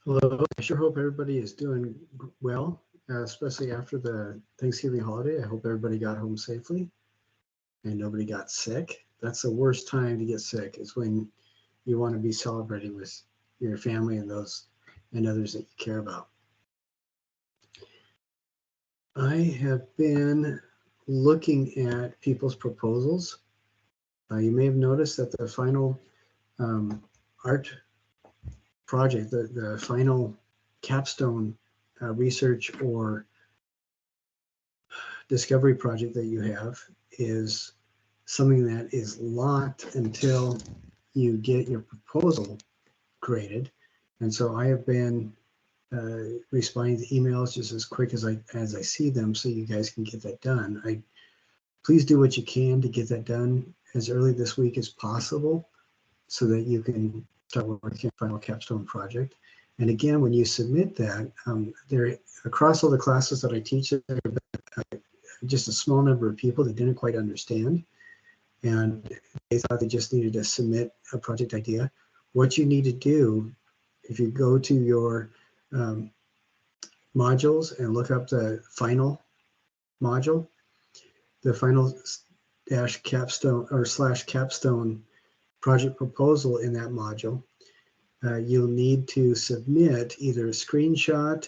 Hello. I sure hope everybody is doing well, especially after the Thanksgiving holiday. I hope everybody got home safely and nobody got sick. That's the worst time to get sick, is when you want to be celebrating with your family and those and others that you care about. I have been looking at people's proposals. You may have noticed that the final art project, the final capstone research or discovery project that you have is something that is locked until you get your proposal created. And so I have been responding to emails just as quick as I see them, so you guys can get that done. Please do what you can to get that done as early this week as possible, so that you can start working on final capstone project. And again, when you submit that, there across all the classes that I teach, there have been just a small number of people that didn't quite understand, and they thought they just needed to submit a project idea. What you need to do, if you go to your modules and look up the final module, the final dash capstone or slash capstone project proposal in that module, you'll need to submit either a screenshot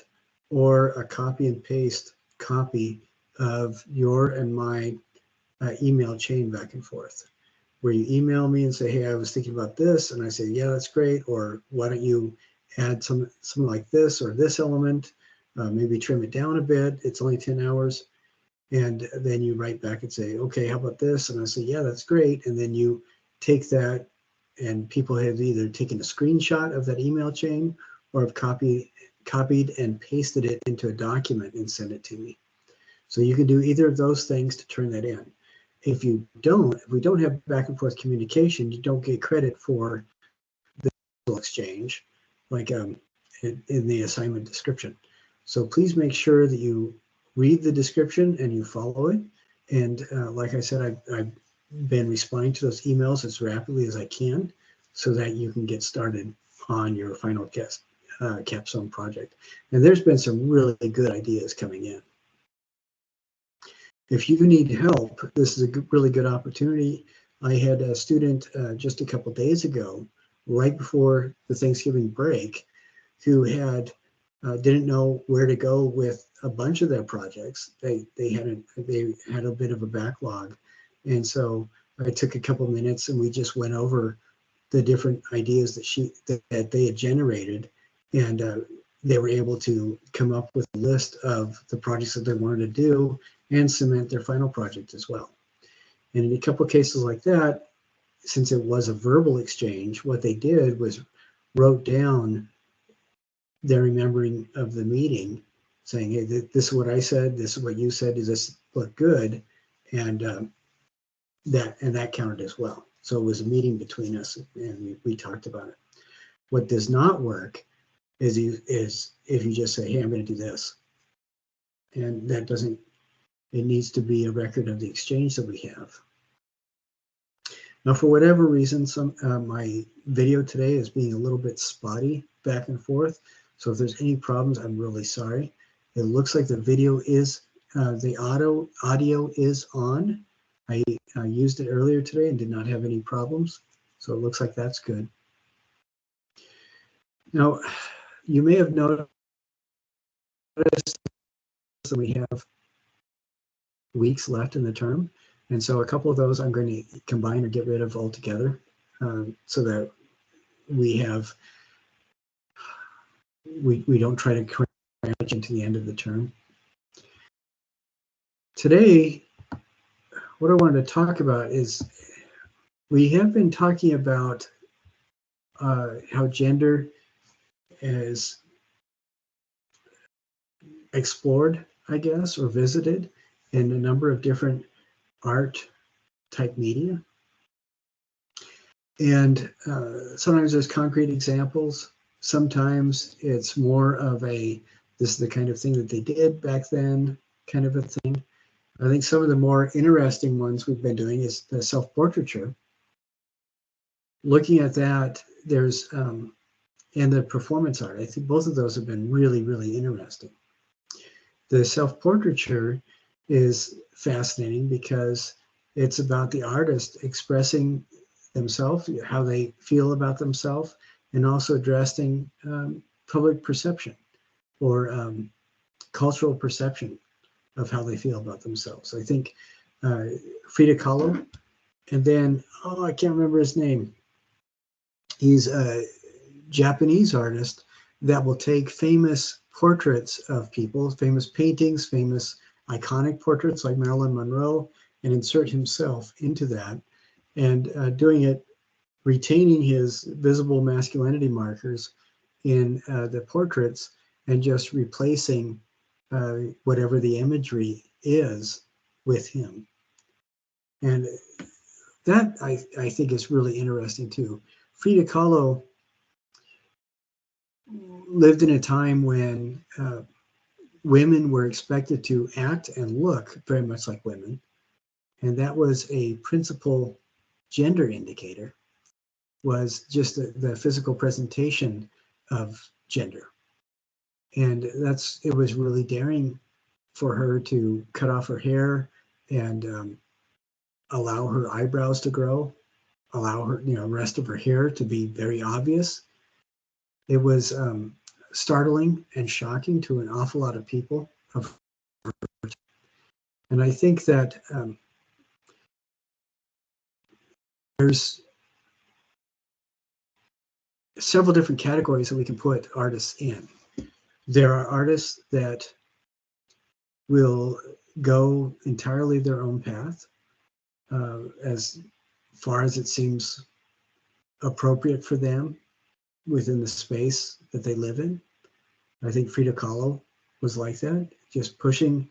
or a copy and paste copy of your and my email chain back and forth, where you email me and say, hey, I was thinking about this, and I say, yeah, that's great, or why don't you add something like this or this element, maybe trim it down a bit, it's only 10 hours, and then you write back and say, okay, how about this? And I say, yeah, that's great, and then you take that, and people have either taken a screenshot of that email chain or have copied and pasted it into a document and sent it to me. So you can do either of those things to turn that in. If we don't have back and forth communication, you don't get credit for the exchange, like in the assignment description. So please make sure that you read the description and you follow it. And like I said, I've been responding to those emails as rapidly as I can, so that you can get started on your final capstone project. And there's been some really good ideas coming in. If you need help, this is a really good opportunity. I had a student just a couple days ago, right before the Thanksgiving break, who didn't know where to go with a bunch of their projects. They had a bit of a backlog, and so I took a couple minutes and we just went over the different ideas that they had generated, and they were able to come up with a list of the projects that they wanted to do and cement their final project as well. And in a couple of cases like that, since it was a verbal exchange, what they did was wrote down their remembering of the meeting, saying, hey, this is what I said, this is what you said, does this look good? And that counted as well. So it was a meeting between us, and we talked about it. What does not work is if you just say, hey, I'm going to do this. And that doesn't, it needs to be a record of the exchange that we have. Now, for whatever reason, my video today is being a little bit spotty back and forth. So if there's any problems, I'm really sorry. It looks like the video is, the audio is on. I used it earlier today and did not have any problems. So it looks like that's good. Now, you may have noticed that we have weeks left in the term. And so a couple of those I'm going to combine or get rid of altogether, so that we don't try to cram into the end of the term. Today, what I wanted to talk about is, we have been talking about how gender is explored, I guess, or visited in a number of different art type media. And sometimes there's concrete examples. Sometimes it's more of this is the kind of thing that they did back then kind of a thing. I think some of the more interesting ones we've been doing is the self-portraiture. Looking at that, there's and the performance art. I think both of those have been really, really interesting. The self-portraiture is fascinating because it's about the artist expressing themselves, how they feel about themselves, and also addressing public perception or cultural perception of how they feel about themselves. I think Frida Kahlo, and then, oh, I can't remember his name. He's a Japanese artist that will take famous portraits of people, famous paintings, famous iconic portraits like Marilyn Monroe, and insert himself into that, and doing it, retaining his visible masculinity markers in the portraits, and just replacing whatever the imagery is with him. And that I think is really interesting too. Frida Kahlo lived in a time when women were expected to act and look very much like women, and that was a principal gender indicator, was just the physical presentation of gender. And it was really daring for her to cut off her hair and allow her eyebrows to grow, allow her, rest of her hair to be very obvious. It was startling and shocking to an awful lot of people. And I think that there's several different categories that we can put artists in. There are artists that will go entirely their own path, as far as it seems appropriate for them within the space that they live in. I think Frida Kahlo was like that, just pushing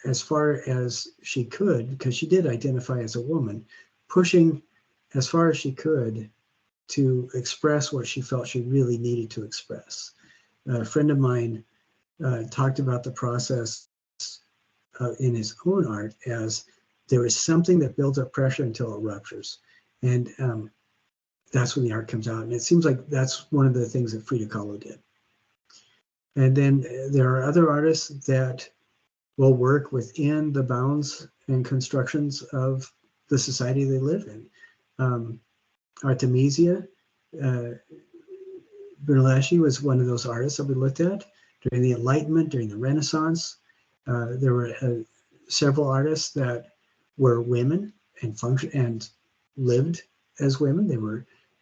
as far as she could, because she did identify as a woman, pushing as far as she could to express what she felt she really needed to express. A friend of mine talked about the process in his own art as there is something that builds up pressure until it ruptures. And that's when the art comes out. And it seems like that's one of the things that Frida Kahlo did. And then there are other artists that will work within the bounds and constructions of the society they live in. Artemisia Brunelleschi was one of those artists that we looked at during the Enlightenment, during the Renaissance. There were several artists that were women and functioned and lived as women.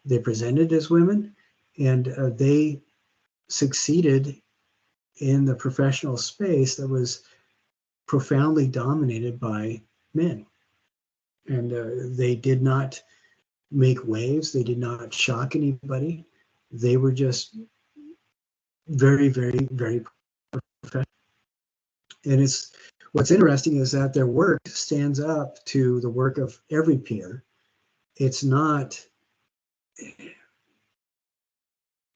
They presented as women, and they succeeded in the professional space that was profoundly dominated by men. And they did not make waves. They did not shock anybody. They were just very, very, very professional. And what's interesting is that their work stands up to the work of every peer. It's not,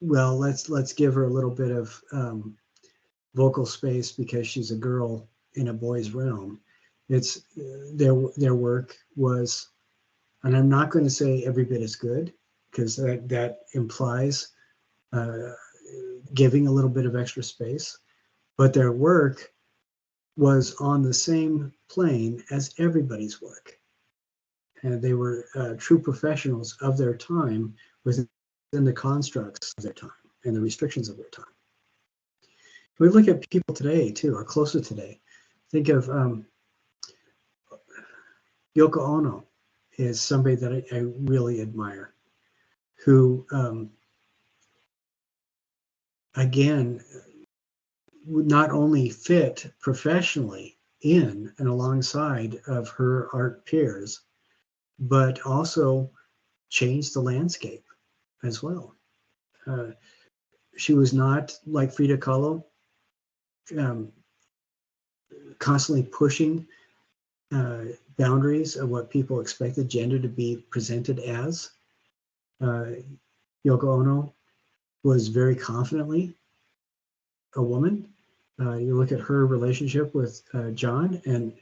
well, let's give her a little bit of vocal space because she's a girl in a boy's realm. It's their work was, and I'm not going to say every bit as good, because that implies giving a little bit of extra space, but their work was on the same plane as everybody's work. And they were true professionals of their time within the constructs of their time and the restrictions of their time. We look at people today too, or closer today. Think of Yoko Ono is somebody that I really admire, who again would not only fit professionally in and alongside of her art peers, but also changed the landscape as well. She was not like Frida Kahlo, constantly pushing boundaries of what people expected gender to be presented as. Yoko Ono was very confidently a woman. You look at her relationship with John, and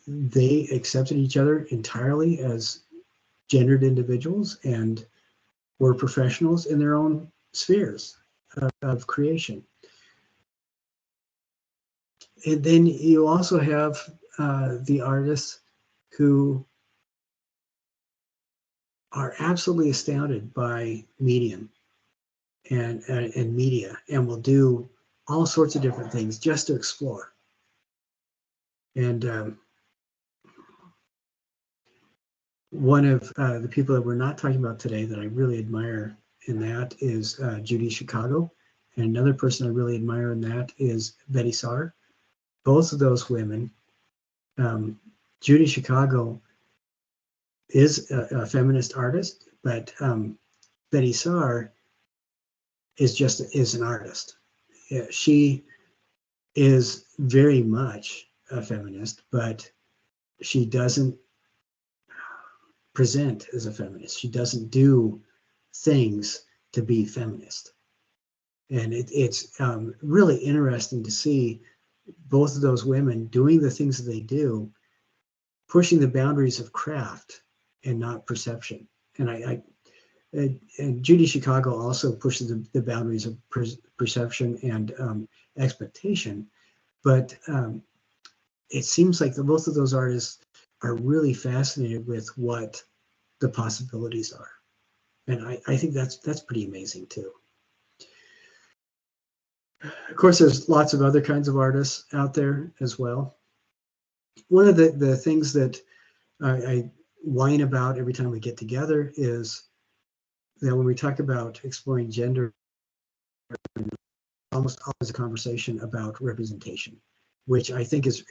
they accepted each other entirely as gendered individuals and were professionals in their own spheres of creation. And then you also have the artists who are absolutely astounded by medium and media, and will do all sorts of different things just to explore. And one of the people that we're not talking about today that I really admire in that is Judy Chicago. And another person I really admire in that is Betty Saar. Both of those women, Judy Chicago is a feminist artist, but Betty Saar is an artist. She is very much a feminist, but she doesn't present as a feminist. She doesn't do things to be feminist. And it's really interesting to see both of those women doing the things that they do, pushing the boundaries of craft and not perception. And and Judy Chicago also pushes the boundaries of perception and expectation. But it seems like both of those artists are really fascinated with what the possibilities are. And I think that's pretty amazing too. Of course, there's lots of other kinds of artists out there as well. One of the things that I whine about every time we get together is that when we talk about exploring gender, almost always a conversation about representation, which I think is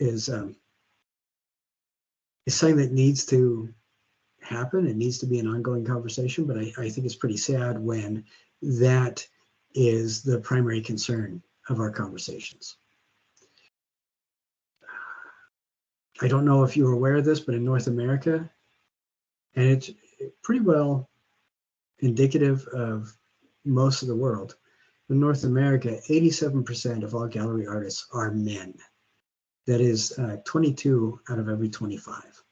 something that needs to happen. It needs to be an ongoing conversation, but I think it's pretty sad when that is the primary concern of our conversations. I don't know if you were aware of this, but in North America, and it's pretty well indicative of most of the world, in North America, 87% of all gallery artists are men. That is 22 out of every 25.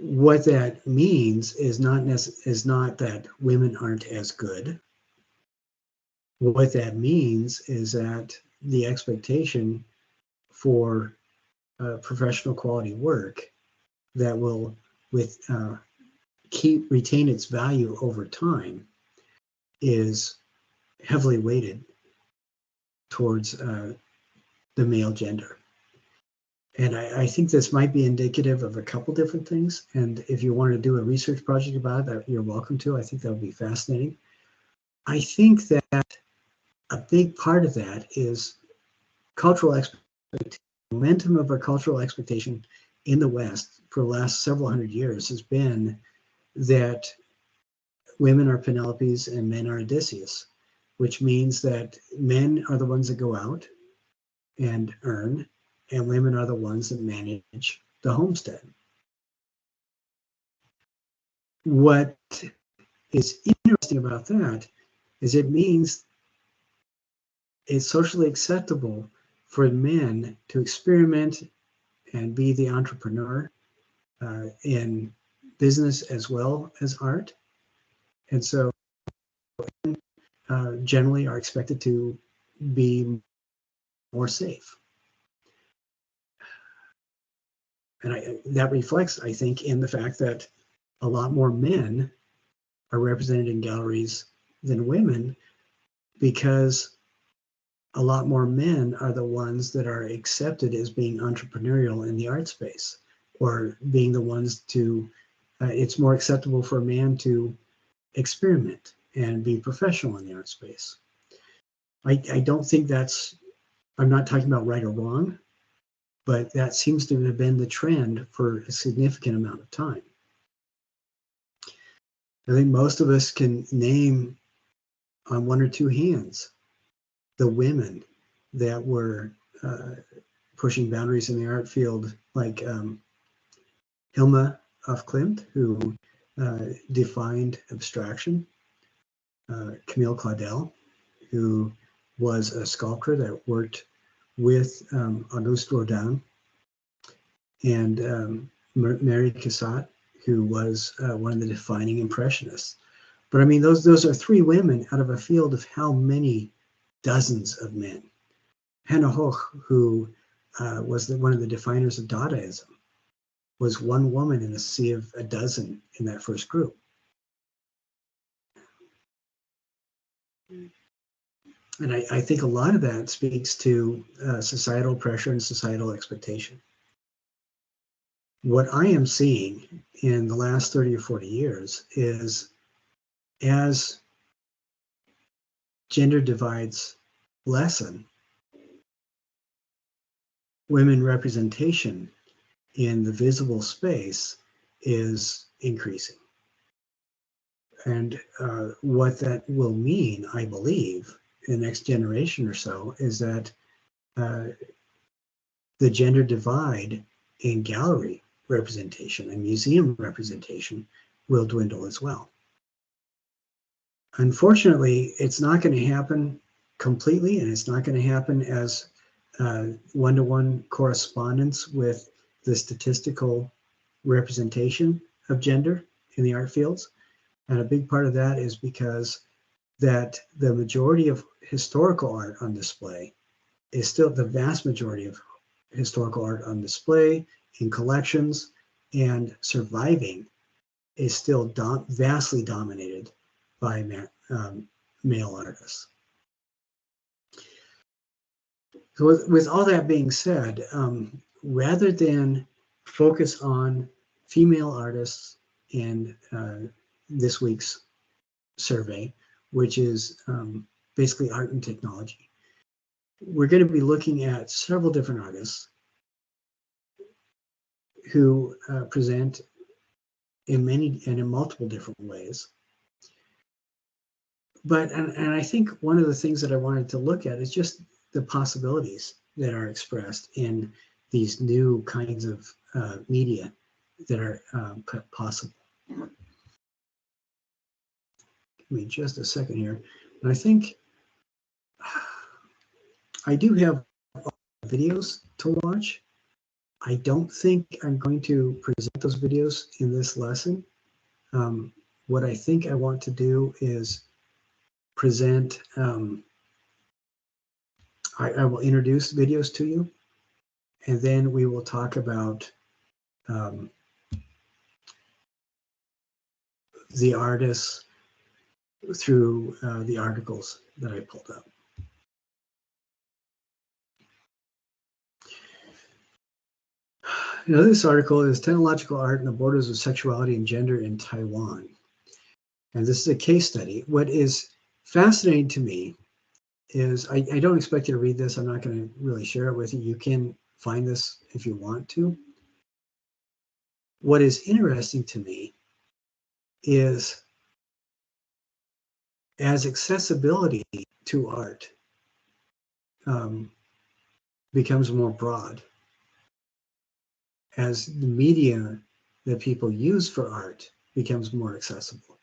What that means is not that women aren't as good. What that means is that the expectation for professional quality work that will retain its value over time is heavily weighted towards the male gender. And I think this might be indicative of a couple different things. And if you want to do a research project about it, you're welcome to. I think that would be fascinating. I think that a big part of that is cultural expectation. The momentum of our cultural expectation in the West for the last several hundred years has been that women are Penelopes and men are Odysseus, which means that men are the ones that go out and earn, and women are the ones that manage the homestead. What is interesting about that is it means it's socially acceptable for men to experiment and be the entrepreneur in business as well as art. And so generally are expected to be more safe. And that reflects, I think, in the fact that a lot more men are represented in galleries than women, because a lot more men are the ones that are accepted as being entrepreneurial in the art space, or being the ones to, it's more acceptable for a man to experiment and be professional in the art space. I don't think I'm not talking about right or wrong, but that seems to have been the trend for a significant amount of time. I think most of us can name on one or two hands the women that were pushing boundaries in the art field, like Hilma af Klint, who defined abstraction, Camille Claudel, who was a sculptor that worked with Auguste Rodin, and Mary Cassatt, who was one of the defining impressionists. But I mean, those are 3 women out of a field of how many dozens of men. Hannah Hoch, who was one of the definers of Dadaism, was 1 woman in a sea of a dozen in that first group. And I think a lot of that speaks to societal pressure and societal expectation. What I am seeing in the last 30 or 40 years is, as gender divides lessen, women representation in the visible space is increasing. And what that will mean, I believe, in the next generation or so, is that the gender divide in gallery representation and museum representation will dwindle as well. Unfortunately, it's not going to happen completely, and it's not going to happen as one-to-one correspondence with the statistical representation of gender in the art fields. And a big part of that is because that the majority of historical art on display is still, the vast majority of historical art on display in collections and surviving is still vastly dominated by male artists. So with all that being said, rather than focus on female artists in this week's survey, which is basically art and technology, we're going to be looking at several different artists who present in many and in multiple different ways. But, and I think one of the things that I wanted to look at is just the possibilities that are expressed in these new kinds of media that are possible. Give me just a second here. And I think I do have videos to watch. I don't think I'm going to present those videos in this lesson. What I think I want to do is present, I will introduce videos to you, and then we will talk about the artists through the articles that I pulled up. Now, this article is Technological Art and the Borders of Sexuality and Gender in Taiwan. And this is a case study. What is fascinating to me is, I don't expect you to read this. I'm not going to really share it with you. You can find this if you want to. What is interesting to me is, as accessibility to art becomes more broad, as the media that people use for art becomes more accessible,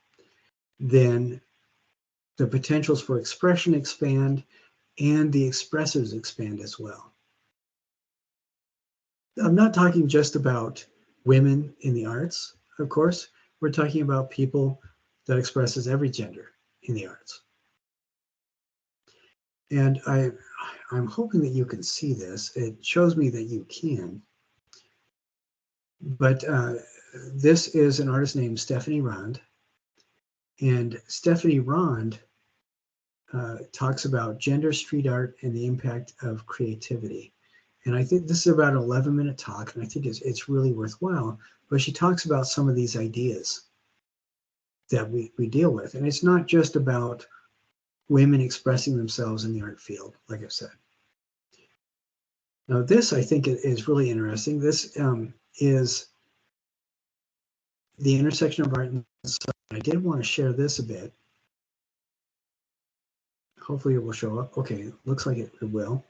then the potentials for expression expand and the expressors expand as well. I'm not talking just about women in the arts, of course. We're talking about people that expresses every gender in the arts. And I'm hoping that you can see this. It shows me that you can. But this is an artist named Stephanie Rond. And Stephanie Rond talks about gender, street art, and the impact of creativity. And I think this is about an 11-minute talk, and I think it's really worthwhile. But she talks about some of these ideas that we deal with. And it's not just about women expressing themselves in the art field, like I've said. Now, this, I think, is really interesting. This is the intersection of art and science. I did want to share this a bit. Hopefully it will show up. Okay, looks like it will.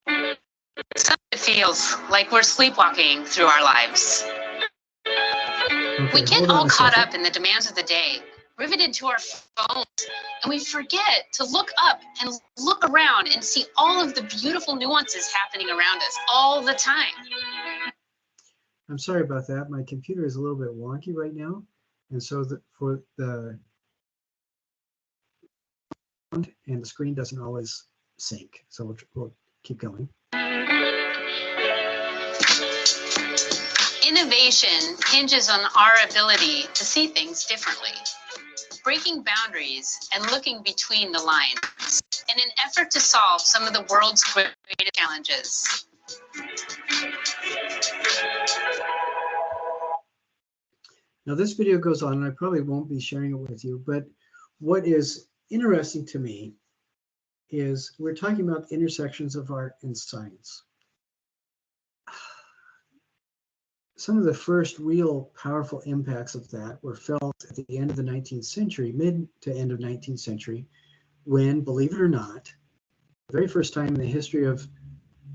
It feels like we're sleepwalking through our lives. Okay, we get all caught up in the demands of the day, riveted to our phones, and we forget to look up and look around and see all of the beautiful nuances happening around us all the time. I'm sorry about that. My computer is a little bit wonky right now. And so for the and the screen doesn't always sync. So we'll keep going. Innovation hinges on our ability to see things differently, breaking boundaries and looking between the lines in an effort to solve some of the world's greatest challenges. Now this video goes on, and I probably won't be sharing it with you, but what is interesting to me is we're talking about the intersections of art and science. Some of the first real powerful impacts of that were felt at the end of the 19th century, mid to end of 19th century, when, believe it or not, the very first time in the history of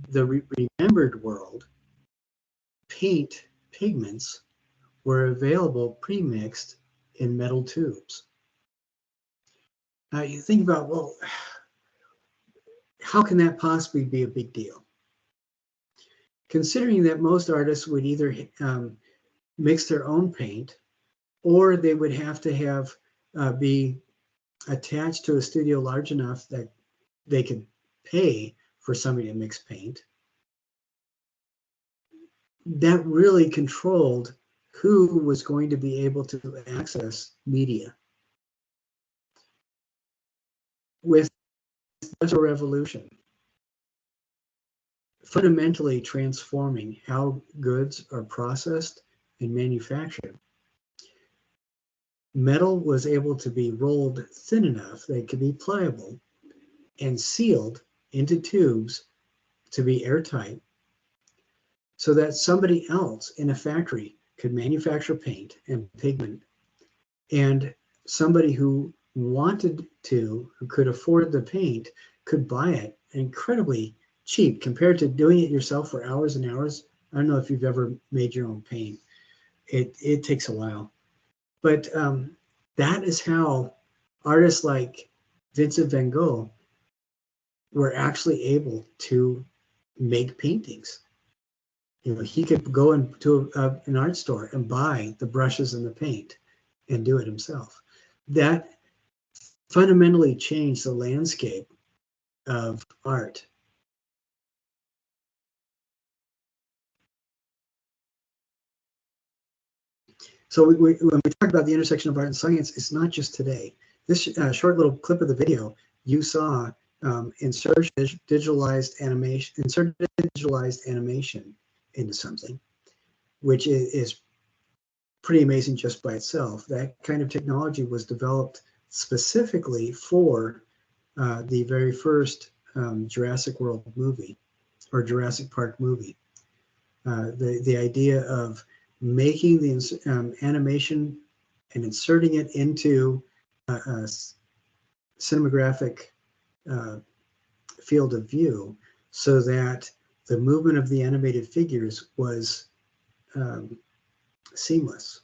the remembered world, paint pigments were available pre-mixed in metal tubes. Now you think about, well, how can that possibly be a big deal? Considering that most artists would either mix their own paint, or they would have to have be attached to a studio large enough that they could pay for somebody to mix paint. That really controlled who was going to be able to access media. With the Industrial Revolution fundamentally transforming how goods are processed and manufactured, metal was able to be rolled thin enough that it could be pliable and sealed into tubes to be airtight, so that somebody else in a factory could manufacture paint and pigment, and somebody who wanted to, who could afford the paint, could buy it incredibly cheap compared to doing it yourself for hours and hours. I don't know if you've ever made your own paint. It takes a while. But that is how artists like Vincent van Gogh were actually able to make paintings. You know, he could go into an art store and buy the brushes and the paint and do it himself. That fundamentally changed the landscape of art. So when we talk about the intersection of art and science, it's not just today. This short little clip of the video you saw insert digitalized animation into something, which is pretty amazing just by itself. That kind of technology was developed specifically for the very first Jurassic World movie, or Jurassic Park movie. The idea of making the animation and inserting it into a cinematographic field of view, so that the movement of the animated figures was seamless.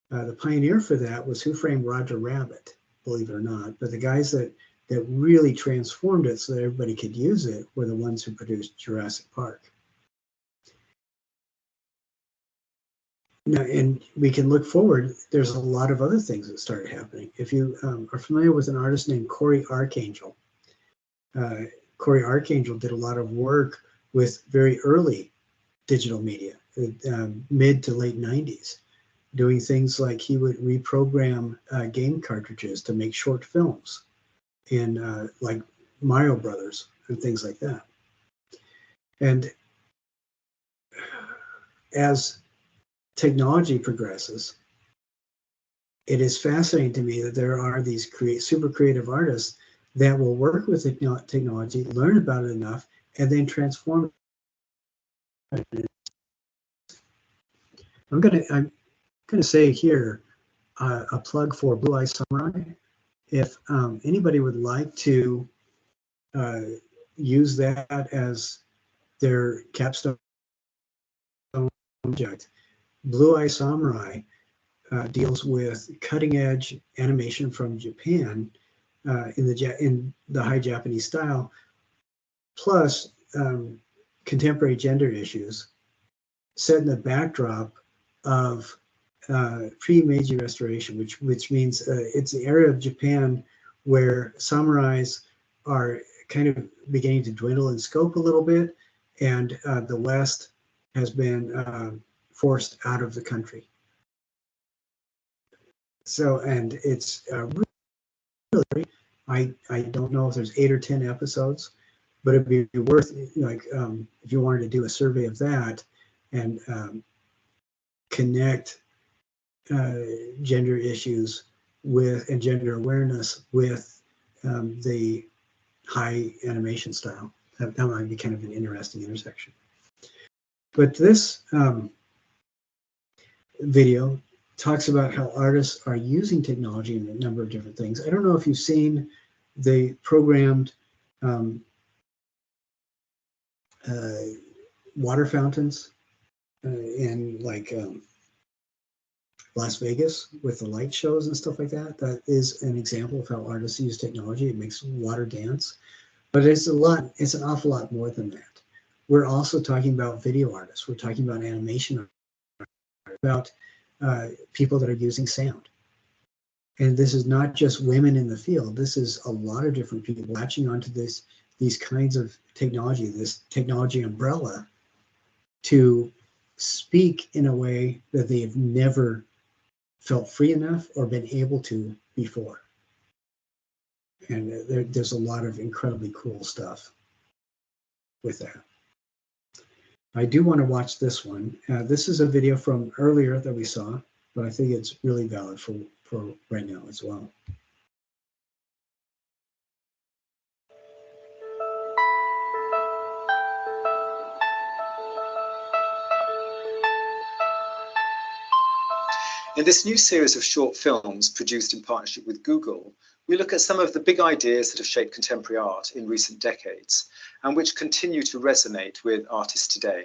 The pioneer for that was Who Framed Roger Rabbit, believe it or not. But the guys that really transformed it so that everybody could use it were the ones who produced Jurassic Park. Now, and we can look forward, there's a lot of other things that started happening. If you are familiar with an artist named Corey Archangel, Corey Archangel did a lot of work with very early digital media, mid to late 90s, doing things like he would reprogram game cartridges to make short films in like Mario Brothers and things like that. And as technology progresses, it is fascinating to me that there are these super creative artists that will work with technology, learn about it enough, and then transform it. I'm gonna say here a plug for Blue Eye Samurai. If anybody would like to use that as their capstone project, Blue Eye Samurai deals with cutting edge animation from Japan in the high Japanese style, plus contemporary gender issues set in the backdrop of pre-Meiji Restoration, which means it's the area of Japan where samurais are kind of beginning to dwindle in scope a little bit, and the West has been forced out of the country. So, and it's really, I don't know if there's 8 or 10 episodes, but it'd be worth, like, if you wanted to do a survey of that and connect gender issues with and gender awareness with the high animation style. That might be kind of an interesting intersection. But this video talks about how artists are using technology in a number of different things. I don't know if you've seen the programmed water fountains in like Las Vegas with the light shows and stuff like that. That is an example of how artists use technology. It makes water dance, but it's an awful lot more than that. We're also talking about video artists. We're talking about animation artists, about people that are using sound. And this is not just women in the field. This is a lot of different people latching onto these kinds of technology, this technology umbrella, to speak in a way that they have never felt free enough or been able to before. And there's a lot of incredibly cool stuff with that. I do want to watch this one. This is a video from earlier that we saw, but I think it's really valid for right now as well. In this new series of short films produced in partnership with Google, we look at some of the big ideas that have shaped contemporary art in recent decades and which continue to resonate with artists today.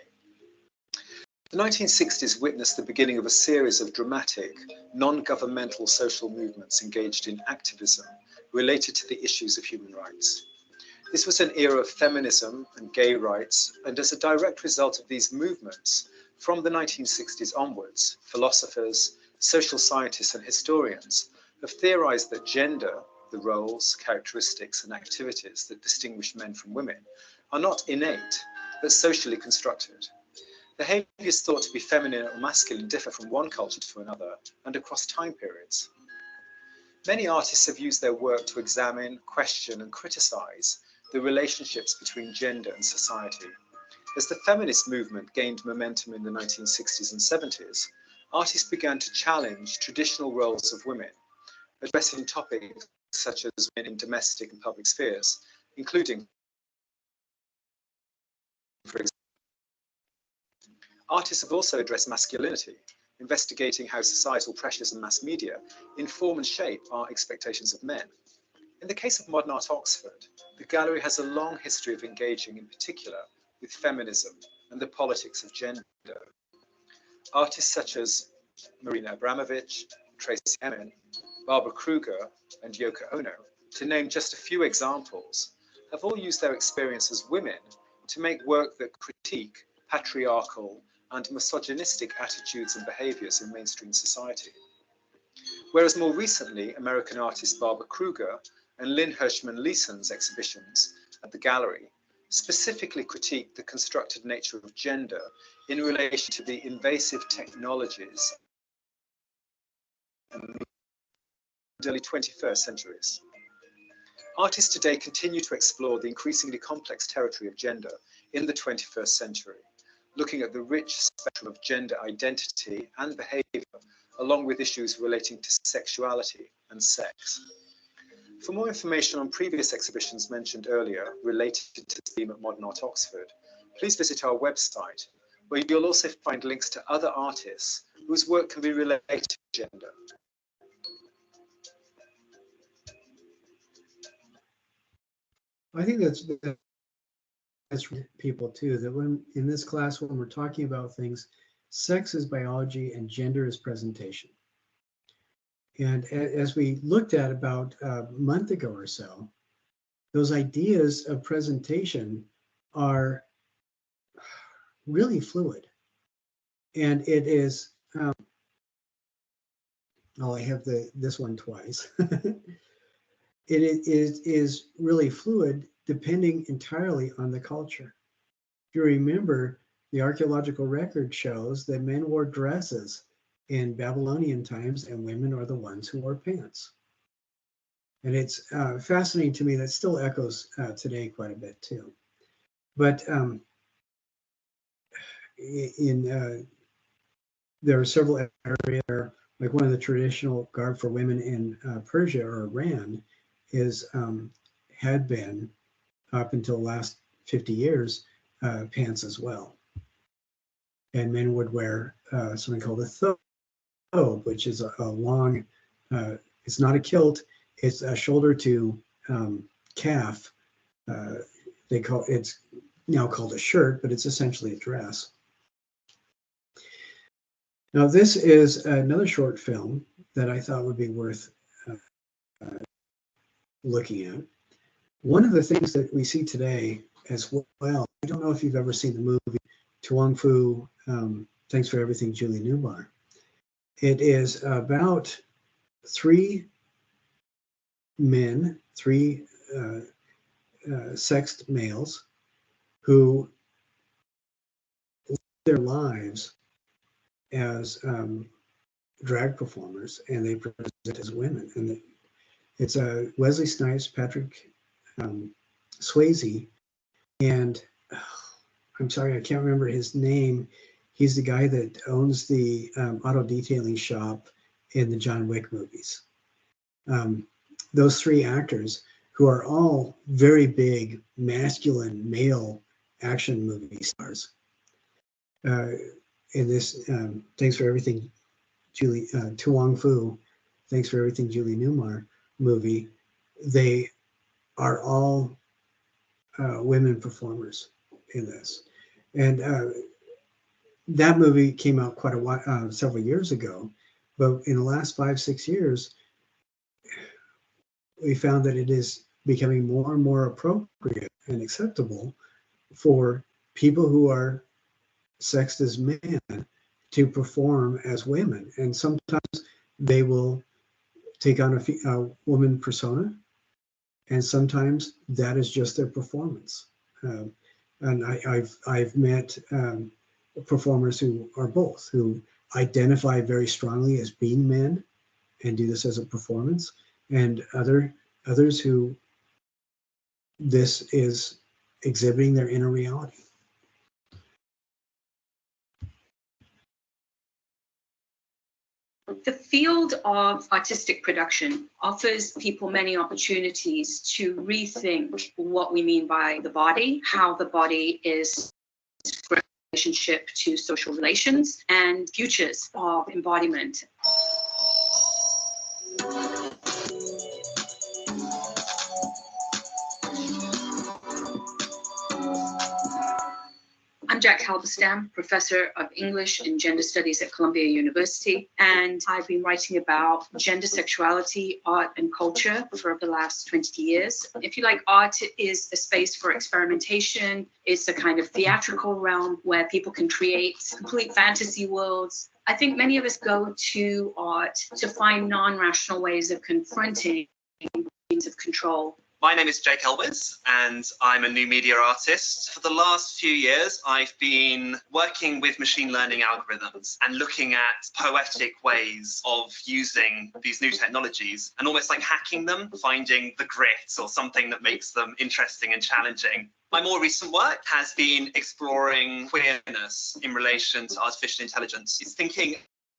The 1960s witnessed the beginning of a series of dramatic, non-governmental social movements engaged in activism related to the issues of human rights. This was an era of feminism and gay rights, and as a direct result of these movements, from the 1960s onwards, philosophers, social scientists and historians have theorized that gender, the roles, characteristics and activities that distinguish men from women, are not innate, but socially constructed. Behaviors thought to be feminine or masculine differ from one culture to another and across time periods. Many artists have used their work to examine, question and criticize the relationships between gender and society. As the feminist movement gained momentum in the 1960s and 70s, artists began to challenge traditional roles of women, addressing topics such as women in domestic and public spheres, including, for example, artists have also addressed masculinity, investigating how societal pressures and mass media inform and shape our expectations of men. In the case of Modern Art Oxford, the gallery has a long history of engaging in particular with feminism and the politics of gender. Artists such as Marina Abramovich, Tracy Emin, Barbara Kruger, and Yoko Ono, to name just a few examples, have all used their experience as women to make work that critique patriarchal and misogynistic attitudes and behaviors in mainstream society. Whereas more recently, American artist Barbara Kruger and Lynn Hirschman-Leeson's exhibitions at the gallery specifically critique the constructed nature of gender in relation to the invasive technologies in the early 21st centuries. Artists today continue to explore the increasingly complex territory of gender in the 21st century, looking at the rich spectrum of gender identity and behavior, along with issues relating to sexuality and sex. For more information on previous exhibitions mentioned earlier related to the theme at Modern Art Oxford, please visit our website, where you'll also find links to other artists whose work can be related to gender. I think that's people too, that when in this class, when we're talking about things, sex is biology and gender is presentation. And as we looked at about a month ago or so, those ideas of presentation are really fluid. And it is Oh, I have this one twice. It is really fluid, depending entirely on the culture. If you remember, the archaeological record shows that men wore dresses in Babylonian times, and women are the ones who wore pants. And it's fascinating to me that still echoes today quite a bit too. But there are several areas where, like one of the traditional garb for women in Persia or Iran is had been up until the last 50 years pants as well. And men would wear something called a thobe, which is a long, it's not a kilt, it's a shoulder to calf. It's now called a shirt, but it's essentially a dress. Now, this is another short film that I thought would be worth looking at. One of the things that we see today as well, I don't know if you've ever seen the movie Tuong Fu, Thanks for Everything, Julie Newmar. It is about three men, three sexed males who live their lives as drag performers, and they present as women. And it's Wesley Snipes, Patrick Swayze, and I'm sorry, I can't remember his name. He's the guy that owns the auto detailing shop in the John Wick movies. Those three actors, who are all very big, masculine, male action movie stars. In this, Thanks for Everything, Julie, Tuong Fu, Thanks for Everything, Julie Newmar movie, they are all women performers in this. And that movie came out quite a while, several years ago, but in the last 5-6 years, we found that it is becoming more and more appropriate and acceptable for people who are sexed as men to perform as women. And sometimes they will take on a woman persona, and sometimes that is just their performance. And I've met performers who are both, who identify very strongly as being men and do this as a performance, and others who this is exhibiting their inner reality. The field of artistic production offers people many opportunities to rethink what we mean by the body, how the body is in relationship to social relations, and futures of embodiment. I'm Jack Halberstam, Professor of English and Gender Studies at Columbia University, and I've been writing about gender, sexuality, art, and culture for the last 20 years. If you like, art is a space for experimentation. It's a kind of theatrical realm where people can create complete fantasy worlds. I think many of us go to art to find non-rational ways of confronting means of control. My name is Jake Elwes, and I'm a new media artist. For the last few years, I've been working with machine learning algorithms and looking at poetic ways of using these new technologies and almost like hacking them, finding the grit or something that makes them interesting and challenging. My more recent work has been exploring queerness in relation to artificial intelligence. It's thinking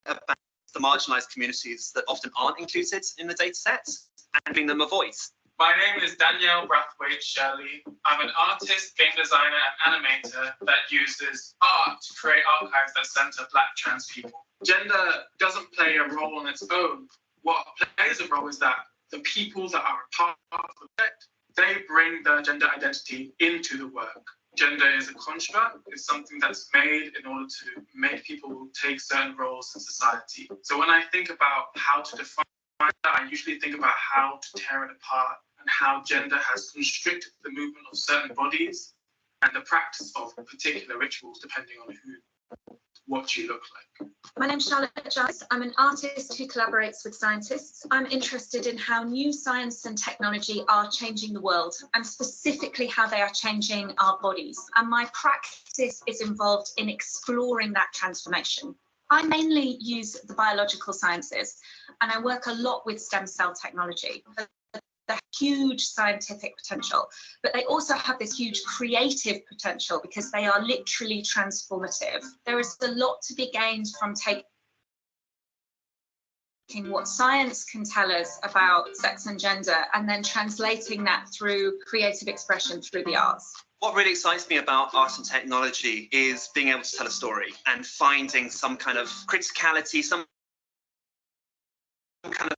about the marginalized communities that often aren't included in the data sets and giving them a voice. My name is Danielle Brathwaite Shirley. I'm an artist, game designer, and animator that uses art to create archives that center Black trans people. Gender doesn't play a role on its own. What plays a role is that the people that are a part of the project, they bring their gender identity into the work. Gender is a construct, it's something that's made in order to make people take certain roles in society. So when I think about how to define that, I usually think about how to tear it apart and how gender has constricted the movement of certain bodies and the practice of particular rituals depending on who what you look like. My name's Charlotte Giles. I'm an artist who collaborates with scientists. I'm interested in how new science and technology are changing the world, and specifically how they are changing our bodies. And my practice is involved in exploring that transformation. I mainly use the biological sciences, and I work a lot with stem cell technology. The huge scientific potential, but they also have this huge creative potential because they are literally transformative. There is a lot to be gained from taking what science can tell us about sex and gender and then translating that through creative expression through the arts. What really excites me about art and technology is being able to tell a story and finding some kind of criticality, some kind of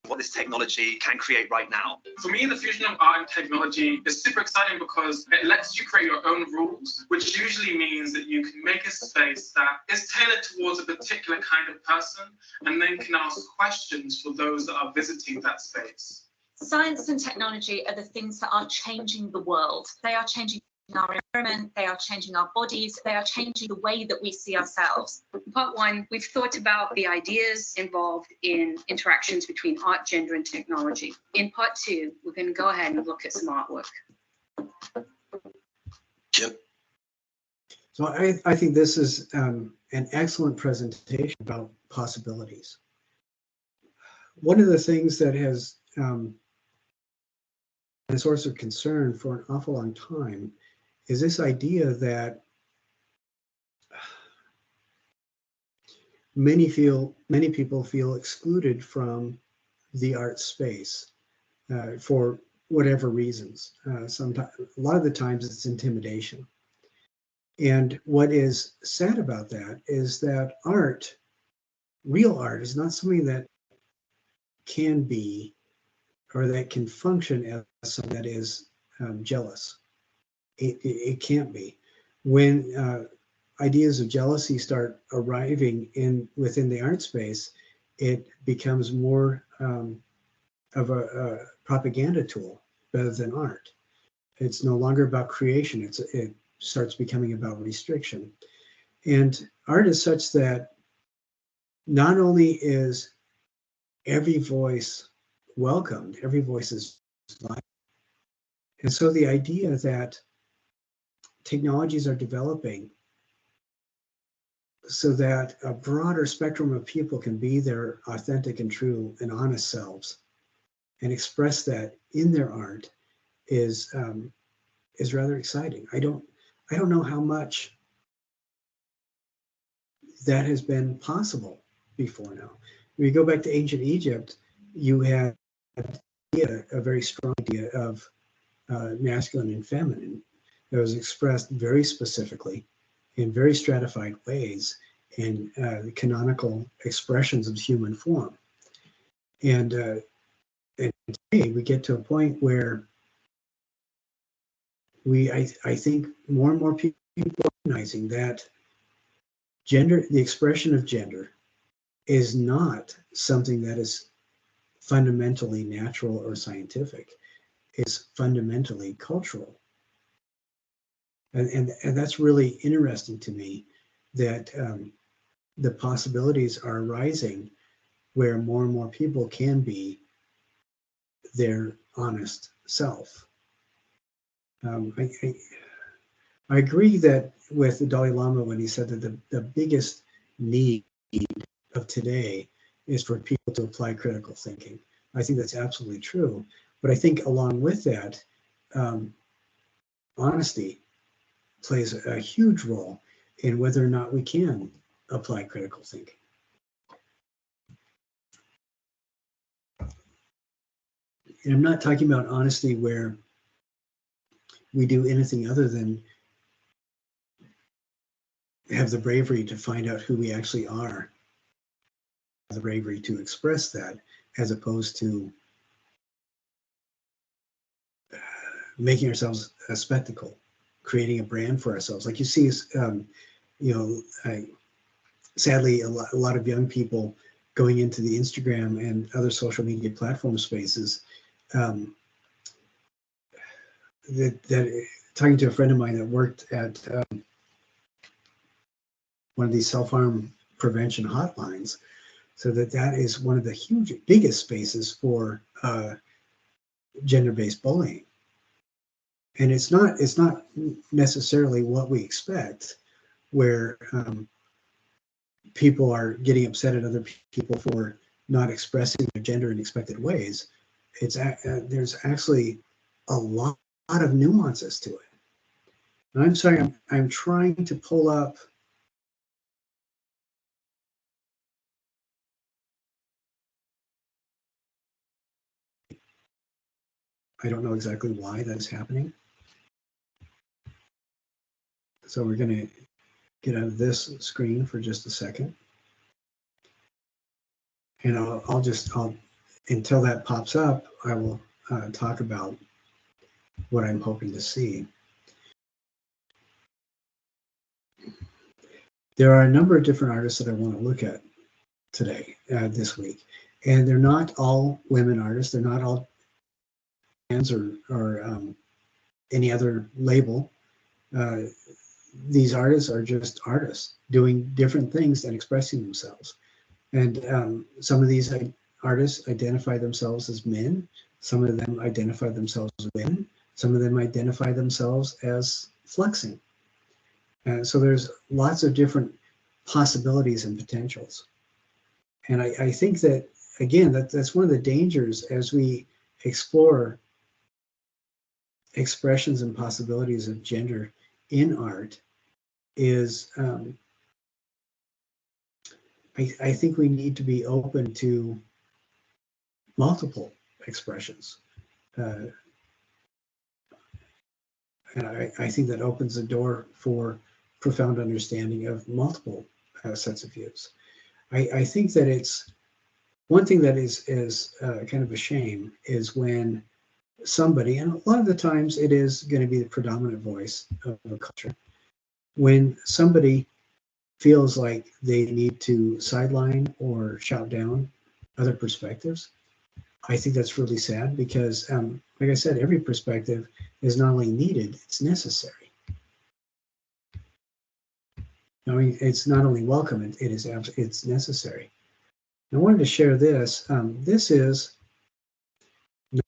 what this technology can create right now. For me, the fusion of art and technology is super exciting because it lets you create your own rules, which usually means that you can make a space that is tailored towards a particular kind of person and then can ask questions for those that are visiting that space. Science and technology are the things that are changing the world. They are changing our environment, they are changing our bodies, they are changing the way that we see ourselves. In part one, we've thought about the ideas involved in interactions between art, gender, and technology. In part two, we're going to go ahead and look at some artwork. Jim? So I think this is an excellent presentation about possibilities. One of the things that has been a source of concern for an awful long time is this idea that many people feel excluded from the art space for whatever reasons. Sometimes, a lot of the times, it's intimidation. And what is sad about that is that art, real art, is not something that can be or that can function as something that is jealous. It can't be. When ideas of jealousy start arriving within the art space, it becomes more of a propaganda tool rather than art. It's no longer about creation. It starts becoming about restriction. And art is such that not only is every voice welcomed, every voice is valued. And so the idea that technologies are developing so that a broader spectrum of people can be their authentic and true and honest selves and express that in their art is rather exciting. I don't know how much that has been possible before now. When you go back to ancient Egypt, you had a very strong idea of masculine and feminine that was expressed very specifically in very stratified ways in the canonical expressions of human form. And today we get to a point where I think more and more people are recognizing that gender, the expression of gender, is not something that is fundamentally natural or scientific. It's fundamentally cultural. And that's really interesting to me, that the possibilities are rising where more and more people can be their honest self. I agree that with the Dalai Lama when he said that the biggest need of today is for people to apply critical thinking. I think that's absolutely true. But I think along with that, honesty plays a huge role in whether or not we can apply critical thinking. And I'm not talking about honesty where we do anything other than have the bravery to find out who we actually are, the bravery to express that, as opposed to making ourselves a spectacle, creating a brand for ourselves. Like you see, sadly, a lot of young people going into the Instagram and other social media platform spaces. Talking to a friend of mine that worked at one of these self-harm prevention hotlines, so that is one of the biggest spaces for gender-based bullying. And it's not necessarily what we expect, where people are getting upset at other people for not expressing their gender in expected ways. It's there's actually a lot of nuances to it. And I'm sorry, I'm trying to pull up. I don't know exactly why that is happening. So we're going to get out of this screen for just a second. And I'll until that pops up, I will talk about what I'm hoping to see. There are a number of different artists that I want to look at today, this week. And they're not all women artists. They're not all trans or any other label. These artists are just artists doing different things and expressing themselves. And some of these artists identify themselves as men. Some of them identify themselves as women. Some of them identify themselves as flexing. So there's lots of different possibilities and potentials. And I think that, again, that's one of the dangers as we explore expressions and possibilities of gender in art is I think we need to be open to multiple expressions. And I think that opens the door for profound understanding of multiple sets of views. I think that it's one thing that is kind of a shame is when somebody, and a lot of the times it is going to be the predominant voice of a culture, when somebody feels like they need to sideline or shout down other perspectives. I think that's really sad because, like I said, every perspective is not only needed, it's necessary. I mean, it's not only welcome, it's necessary. I wanted to share this. This is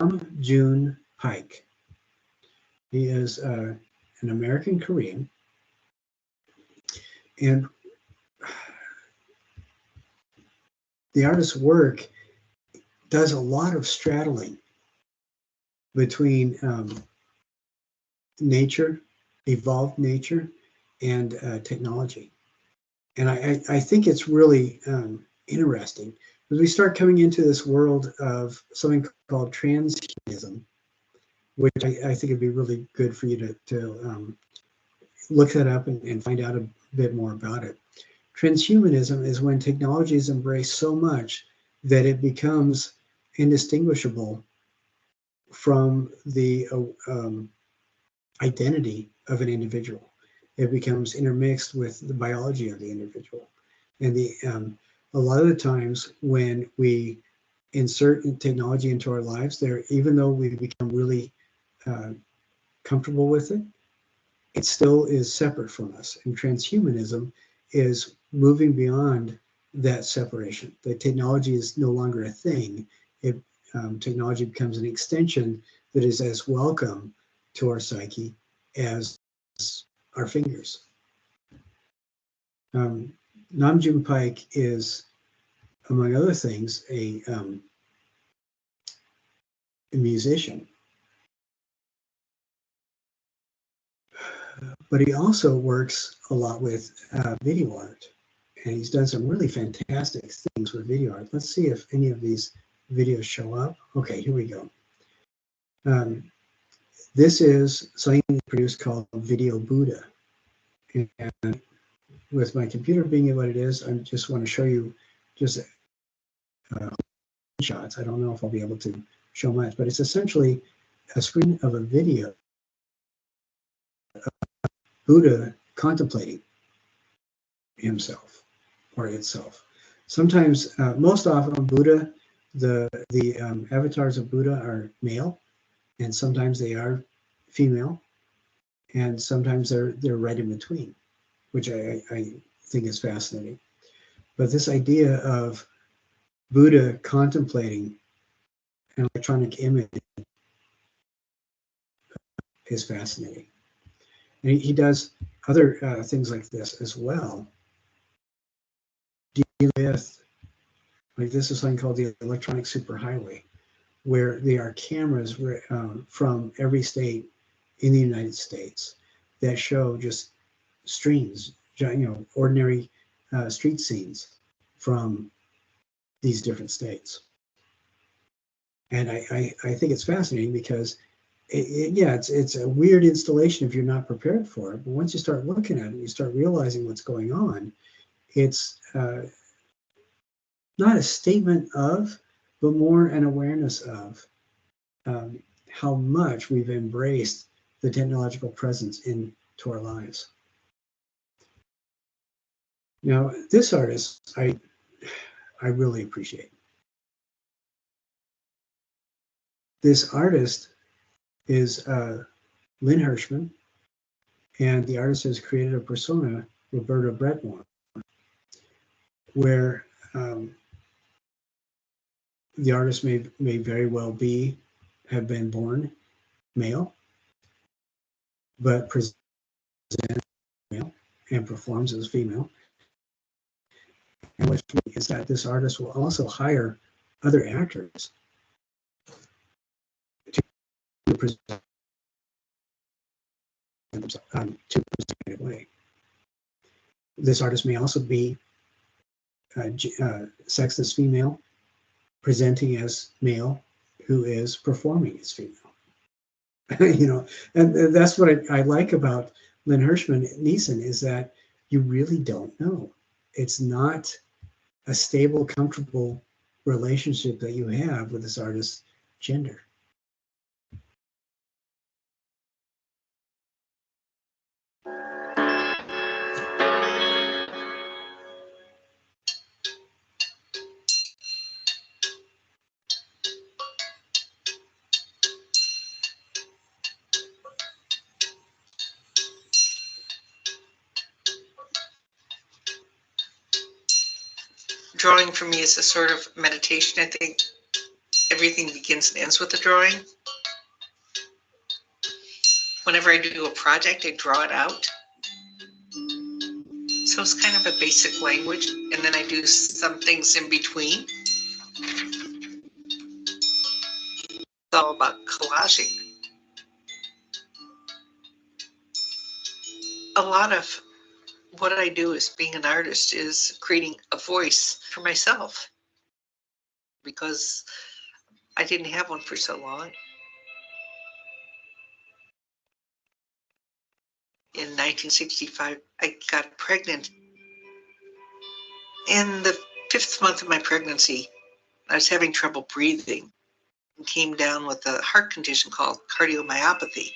Namjoon Paik. He is an American Korean. And the artist's work does a lot of straddling between nature, evolved nature, and technology. And I think it's really interesting as we start coming into this world of something called transhumanism, which I think it'd be really good for you to look that up and find out a bit more about it. Transhumanism is when technology is embraced so much that it becomes indistinguishable from the identity of an individual. It becomes intermixed with the biology of the individual. And a lot of the times when we insert technology into our lives, even though we become really comfortable with it, it still is separate from us. And transhumanism is moving beyond that separation. The technology is no longer a thing. Technology becomes an extension that is as welcome to our psyche as our fingers. Namjoon Paik is, among other things, a musician. But he also works a lot with video art. And he's done some really fantastic things with video art. Let's see if any of these videos show up. Okay, here we go. This is something produced called Video Buddha. And with my computer being what it is, I just want to show you just shots. I don't know if I'll be able to show much, but it's essentially a screen of a video of Buddha contemplating himself or itself. Sometimes, most often, Buddha, the avatars of Buddha are male, and sometimes they are female, and sometimes they're right in between, which I think is fascinating. But this idea of Buddha contemplating an electronic image is fascinating. And he does other things like this as well. Dealing with, like, this is something called the electronic superhighway, where there are cameras from every state in the United States that show just streams, ordinary street scenes from these different states. And I think it's fascinating because it's a weird installation if you're not prepared for it. But once you start looking at it, you start realizing what's going on. It's not a statement of, but more an awareness of how much we've embraced the technological presence into our lives. Now, this artist, I really appreciate. This artist is Lynn Hirschman, and the artist has created a persona, Roberta Bretmore, where the artist may very well have been born male, but presents male and performs as female. And what's funny is that this artist will also hire other actors to present themselves to present way. This artist may also be sexed as female, presenting as male, who is performing as female. And that's what I like about Lynn Hirschman Neeson, is that you really don't know. It's not a stable, comfortable relationship that you have with this artist's gender. Drawing for me is a sort of meditation. I think everything begins and ends with the drawing. Whenever I do a project, I draw it out. So it's kind of a basic language, and then I do some things in between. It's all about collaging. A lot of what I do as being an artist is creating a voice for myself, because I didn't have one for so long. In 1965, I got pregnant. In the 5th month of my pregnancy, I was having trouble breathing and came down with a heart condition called cardiomyopathy.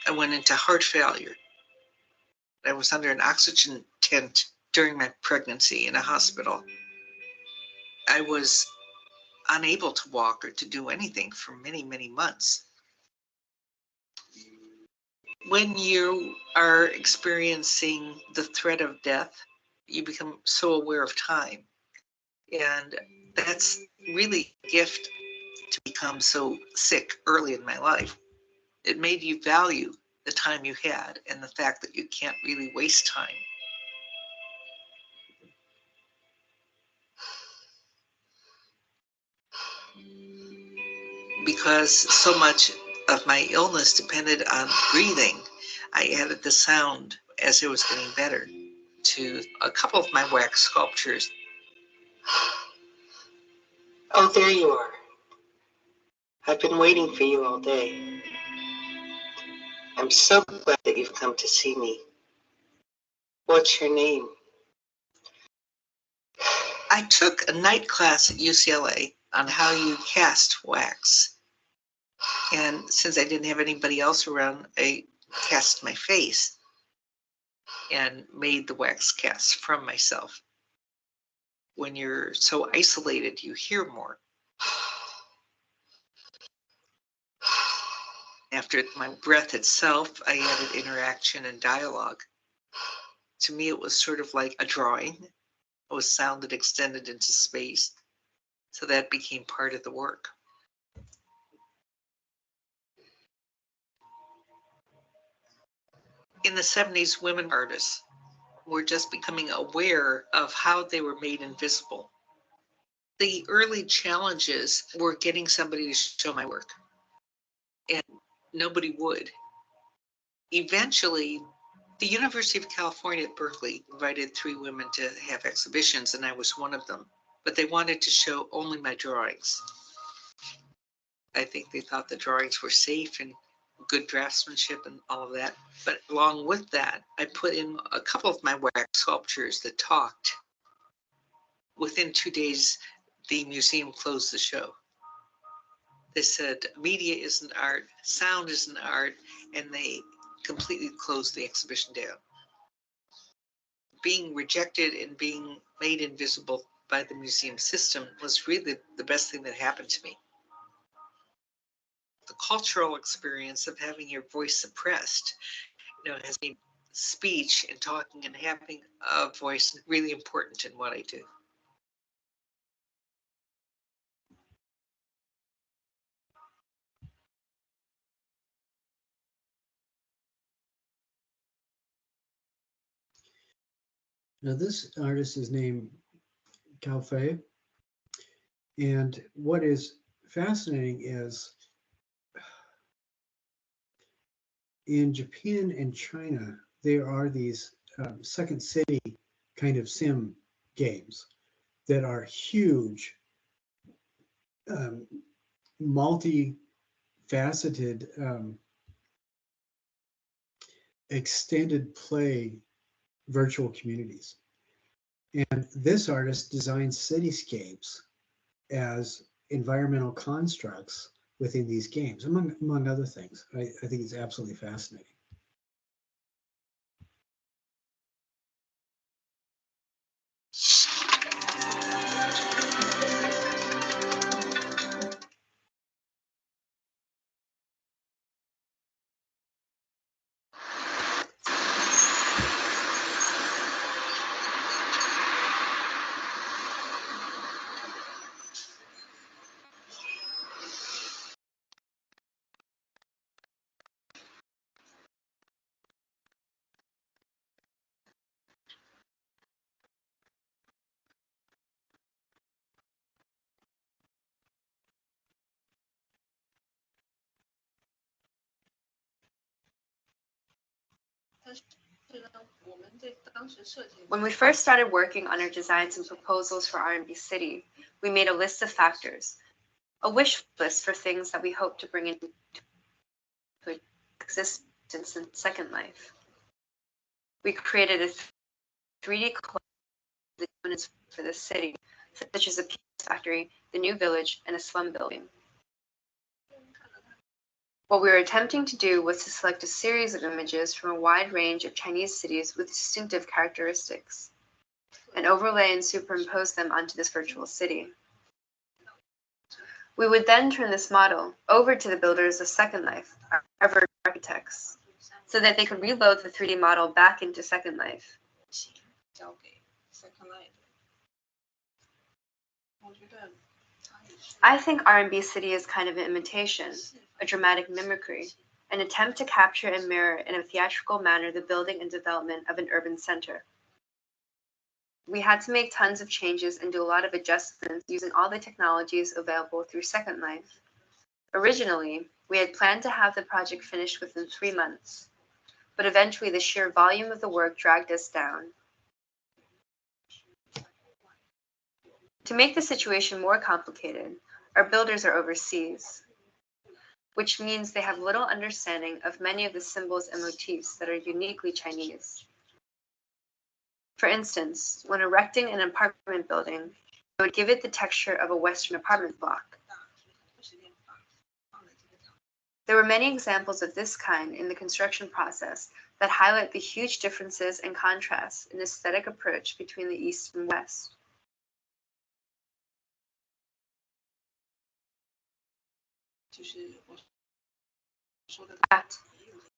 I went into heart failure. I was under an oxygen tent during my pregnancy in a hospital. I was unable to walk or to do anything for many, many months. When you are experiencing the threat of death, you become so aware of time. And that's really a gift to become so sick early in my life. It made you value the time you had and the fact that you can't really waste time. Because so much of my illness depended on breathing, I added the sound as it was getting better to a couple of my wax sculptures. Oh, there you are. I've been waiting for you all day. I'm so glad that you've come to see me. What's your name? I took a night class at UCLA on how you cast wax. And since I didn't have anybody else around, I cast my face and made the wax cast from myself. When you're so isolated, you hear more. After my breath itself, I added interaction and dialogue. To me, it was sort of like a drawing. It was sound that extended into space. So that became part of the work. In the 70s, women artists were just becoming aware of how they were made invisible. The early challenges were getting somebody to show my work, and nobody would. Eventually, the University of California at Berkeley invited 3 women to have exhibitions, and I was one of them. But they wanted to show only my drawings. I think they thought the drawings were safe and good draftsmanship and all of that. But along with that, I put in a couple of my wax sculptures that talked. Within 2 days, the museum closed the show. They said media isn't art, sound isn't art, and they completely closed the exhibition down. Being rejected and being made invisible by the museum system was really the best thing that happened to me. The cultural experience of having your voice suppressed, has made speech and talking and having a voice really important in what I do. Now this artist is named Cao Fei, and what is fascinating is in Japan and China, there are these second city kind of sim games that are huge, multi-faceted, extended play virtual communities. And this artist designs cityscapes as environmental constructs within these games, among other things. I think it's absolutely fascinating. When we first started working on our designs and proposals for R&B City, we made a list of factors, a wish list for things that we hope to bring into existence in Second Life. We created a 3D components for the city, such as a pizza factory, the new village, and a slum building. What we were attempting to do was to select a series of images from a wide range of Chinese cities with distinctive characteristics, and overlay and superimpose them onto this virtual city. We would then turn this model over to the builders of Second Life, our virtual architects, so that they could reload the 3D model back into Second Life. I think R&B City is kind of an imitation, a dramatic mimicry, an attempt to capture and mirror in a theatrical manner the building and development of an urban center. We had to make tons of changes and do a lot of adjustments using all the technologies available through Second Life. Originally, we had planned to have the project finished within 3 months, but eventually the sheer volume of the work dragged us down. To make the situation more complicated, our builders are overseas, which means they have little understanding of many of the symbols and motifs that are uniquely Chinese. For instance, when erecting an apartment building, they would give it the texture of a Western apartment block. There were many examples of this kind in the construction process that highlight the huge differences and contrasts in aesthetic approach between the East and West.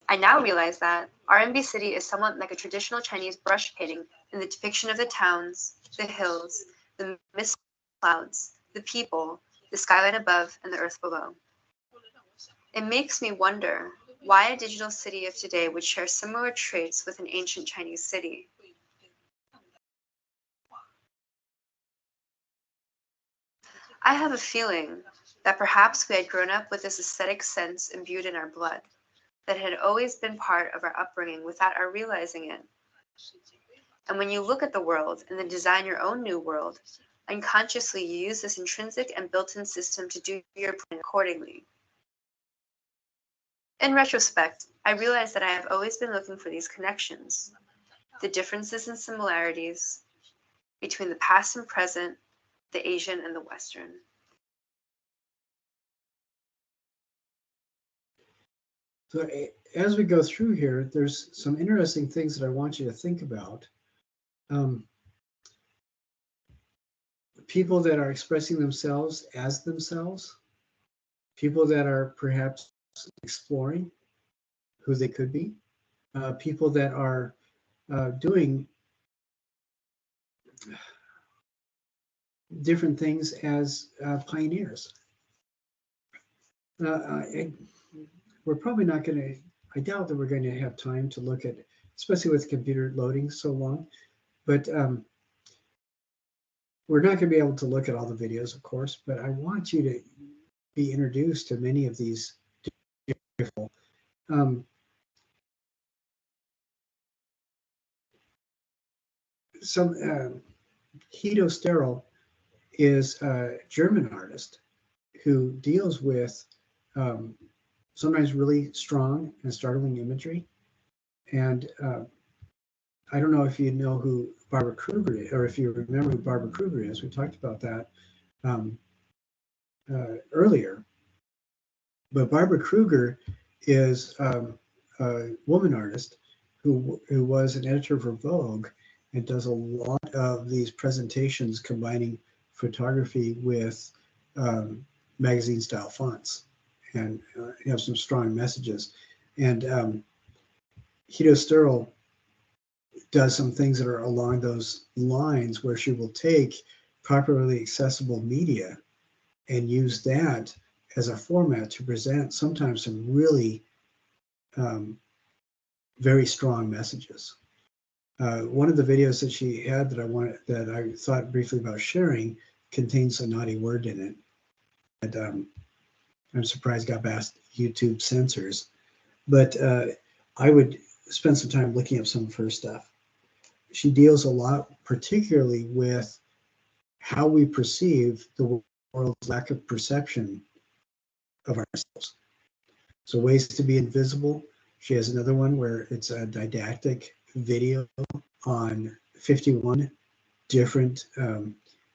I now realize that RMB City is somewhat like a traditional Chinese brush painting in the depiction of the towns, the hills, the mist clouds, the people, the skyline above, and the earth below. It makes me wonder why a digital city of today would share similar traits with an ancient Chinese city. I have a feeling that perhaps we had grown up with this aesthetic sense imbued in our blood, that had always been part of our upbringing without our realizing it. And when you look at the world and then design your own new world, unconsciously you use this intrinsic and built-in system to do your plan accordingly. In retrospect, I realize that I have always been looking for these connections, the differences and similarities between the past and present, the Asian and the Western. So as we go through here, there's some interesting things that I want you to think about. People that are expressing themselves as themselves, people that are perhaps exploring who they could be, people that are doing different things as pioneers. We're probably not going to, I doubt that we're going to have time to look at, especially with computer loading so long, but we're not going to be able to look at all the videos, of course, but I want you to be introduced to many of these people. Guido Sterl is a German artist who deals with sometimes really strong and startling imagery. And I don't know if you know who Barbara Kruger is, or if you remember who Barbara Kruger is. We talked about that earlier. But Barbara Kruger is a woman artist who was an editor for Vogue and does a lot of these presentations combining photography with magazine style fonts, and have some strong messages. And Guido Sterl does some things that are along those lines, where she will take properly accessible media and use that as a format to present sometimes some really very strong messages. One of the videos that she had that I thought briefly about sharing contains a naughty word in it, and I'm surprised got past YouTube censors. But I would spend some time looking up some of her stuff. She deals a lot, particularly with how we perceive the world's lack of perception of ourselves. So ways to be invisible. She has another one where it's a didactic video on 51 different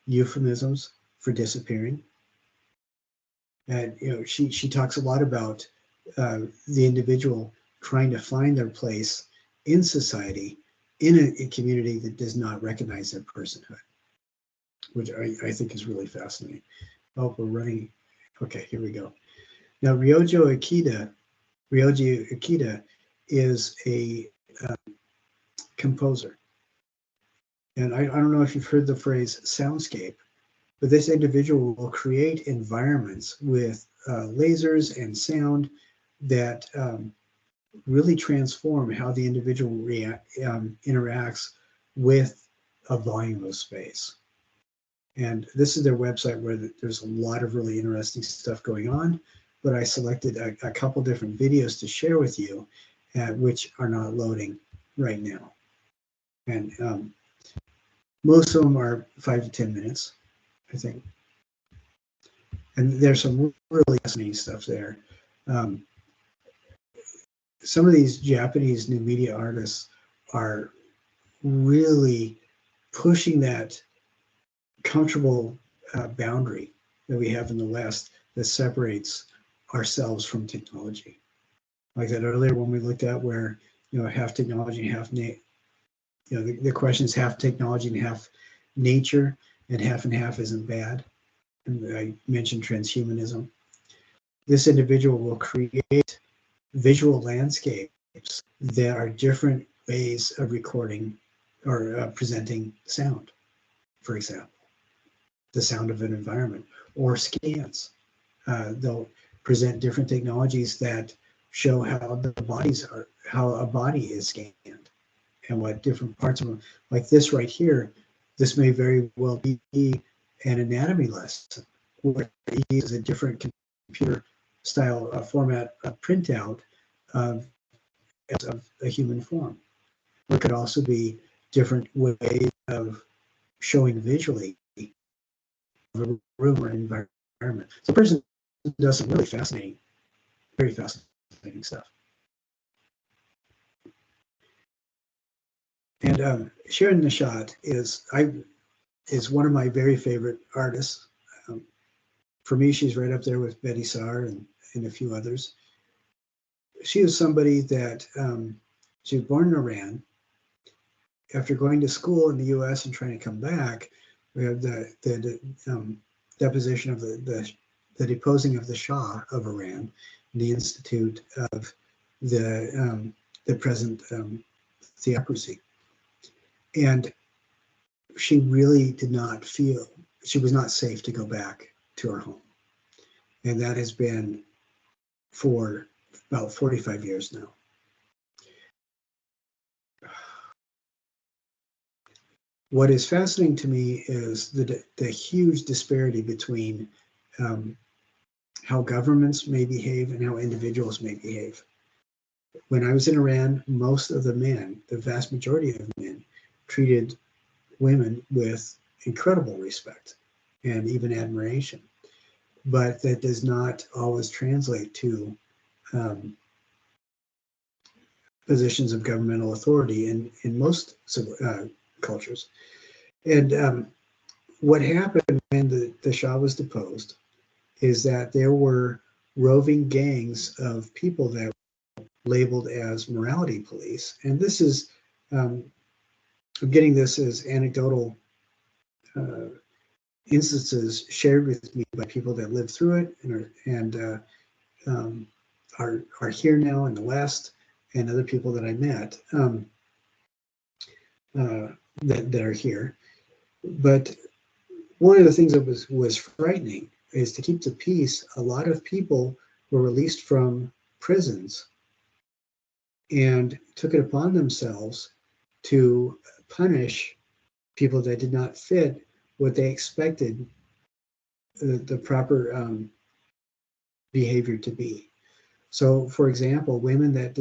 euphemisms for disappearing. And she talks a lot about the individual trying to find their place in society, in a community that does not recognize their personhood, which I think is really fascinating. Oh, we're running. Okay, here we go. Now, Ryoji Ikeda is a composer. And I don't know if you've heard the phrase soundscape, but this individual will create environments with lasers and sound that really transform how the individual interacts with a volume of space. And this is their website, where there's a lot of really interesting stuff going on, but I selected a couple different videos to share with you, which are not loading right now. And most of them are 5 to 10 minutes, I think. And there's some really fascinating stuff there. Some of these Japanese new media artists are really pushing that comfortable boundary that we have in the West that separates ourselves from technology. Like that earlier when we looked at where, half technology, half the question is half technology and half nature, and half isn't bad. And I mentioned transhumanism. This individual will create visual landscape There are different ways of recording or presenting sound, for example, the sound of an environment, or scans. They'll present different technologies that show how how a body is scanned, and what different parts of them, like this right here, this may very well be an anatomy lesson where it uses a different computer style format printout of a human form. It could also be different ways of showing visually a room or an environment. So the person does some really fascinating, very fascinating stuff. And Sharon Nishat is one of my very favorite artists. For me, she's right up there with Betty Saar and a few others. She is somebody that she was born in Iran. After going to school in the U.S. and trying to come back, we have the deposition of the deposing of the Shah of Iran, the institute of the present theocracy. And she really did not feel, she was not safe to go back to her home. And that has been for about 45 years now. What is fascinating to me is the huge disparity between how governments may behave and how individuals may behave. When I was in Iran, most of the men, the vast majority of men, treated women with incredible respect and even admiration. But that does not always translate to positions of governmental authority in most cultures. And what happened when the Shah was deposed is that there were roving gangs of people that were labeled as morality police. And this is, I'm getting this as anecdotal instances shared with me by people that lived through it and are here now in the West, and other people that I met that are here. But one of the things that was frightening is, to keep the peace, a lot of people were released from prisons and took it upon themselves to punish people that did not fit what they expected the proper behavior to be. So, for example, women that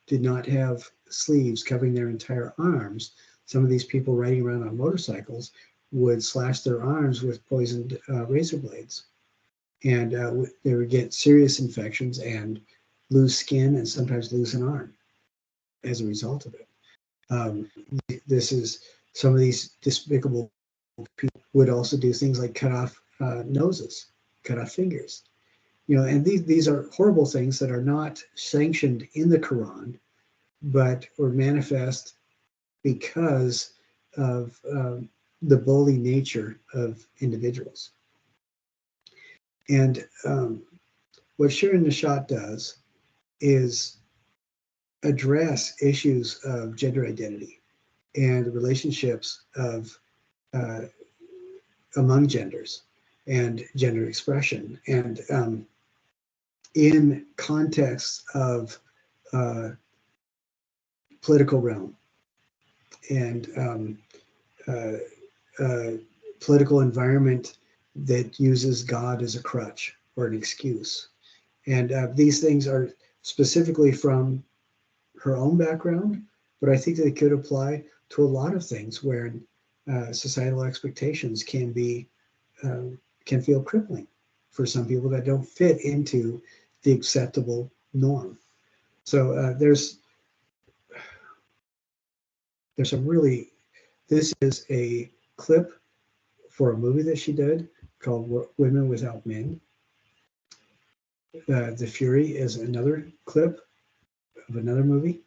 did not have sleeves covering their entire arms, some of these people riding around on motorcycles would slash their arms with poisoned razor blades, and they would get serious infections and lose skin and sometimes lose an arm as a result of it. This is, some of these despicable people would also do things like cut off noses, cut off fingers. And these are horrible things that are not sanctioned in the Quran, but were manifest because of the bully nature of individuals. And what Sharon Nishat does is address issues of gender identity and relationships of among genders and gender expression, and in context of political realm and political environment that uses God as a crutch or an excuse. And these things are specifically from her own background, but I think they could apply to a lot of things where societal expectations can feel crippling for some people that don't fit into the acceptable norm. So there's some really, this is a clip for a movie that she did called Women Without Men. The Fury is another clip of another movie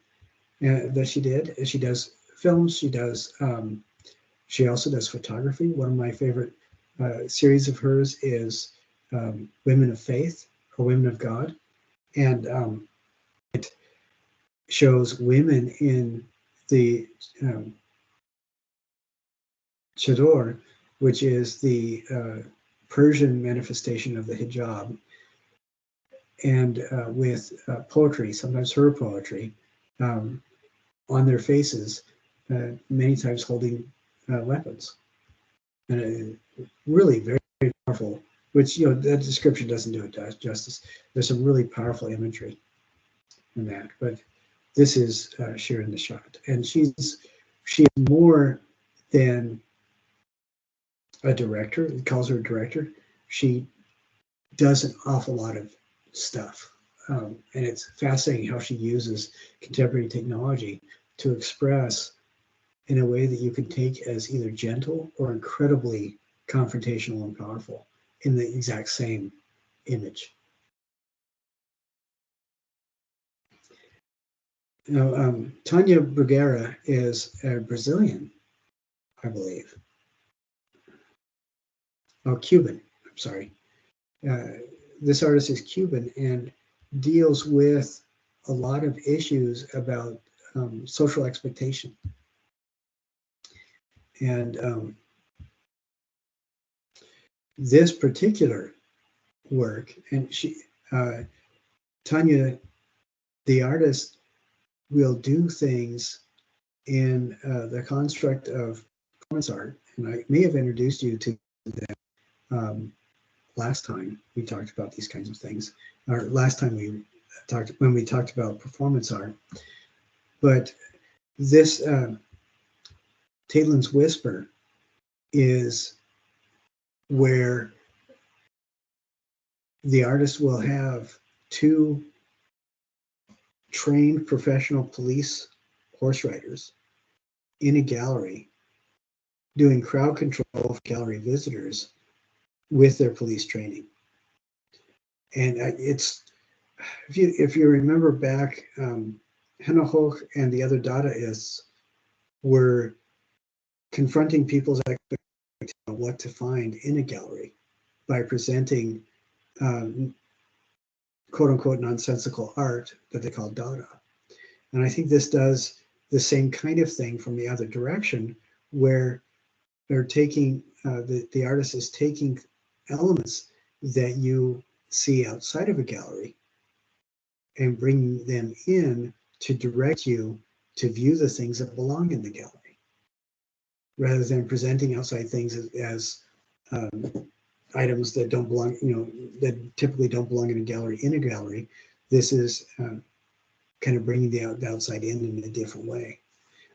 that she did. She does films. She also does photography. One of my favorite series of hers is Women of Faith or Women of God, and shows women in the chador, which is the Persian manifestation of the hijab, and with poetry, sometimes her poetry, on their faces, many times holding weapons. And really very, very powerful, which, you know, that description doesn't do it justice. There's some really powerful imagery in that, but this is Shirin Nishat, and she's more than a director. He calls her a director. She does an awful lot of stuff, and it's fascinating how she uses contemporary technology to express in a way that you can take as either gentle or incredibly confrontational and powerful in the exact same image. Now, Tânia Bruguera is a Brazilian, I believe. Oh, Cuban, I'm sorry. This artist is Cuban and deals with a lot of issues about social expectation. And this particular work, and Tânia, the artist, will do things in the construct of performance art, and I may have introduced you to that last time we talked about these kinds of things, or last time when we talked about performance art. But this Taitlin's Whisper is where the artist will have two trained professional police horse riders in a gallery doing crowd control of gallery visitors with their police training. And it's, if you remember back, Hannah Hoch and the other Dadaists were confronting people's expectations of what to find in a gallery by presenting quote unquote nonsensical art that they call Dada. And I think this does the same kind of thing from the other direction, where they're taking, the artist is taking elements that you see outside of a gallery and bringing them in to direct you to view the things that belong in the gallery, rather than presenting outside things as items that don't belong, you know, that typically don't belong in a gallery. This is kind of bringing the outside in a different way.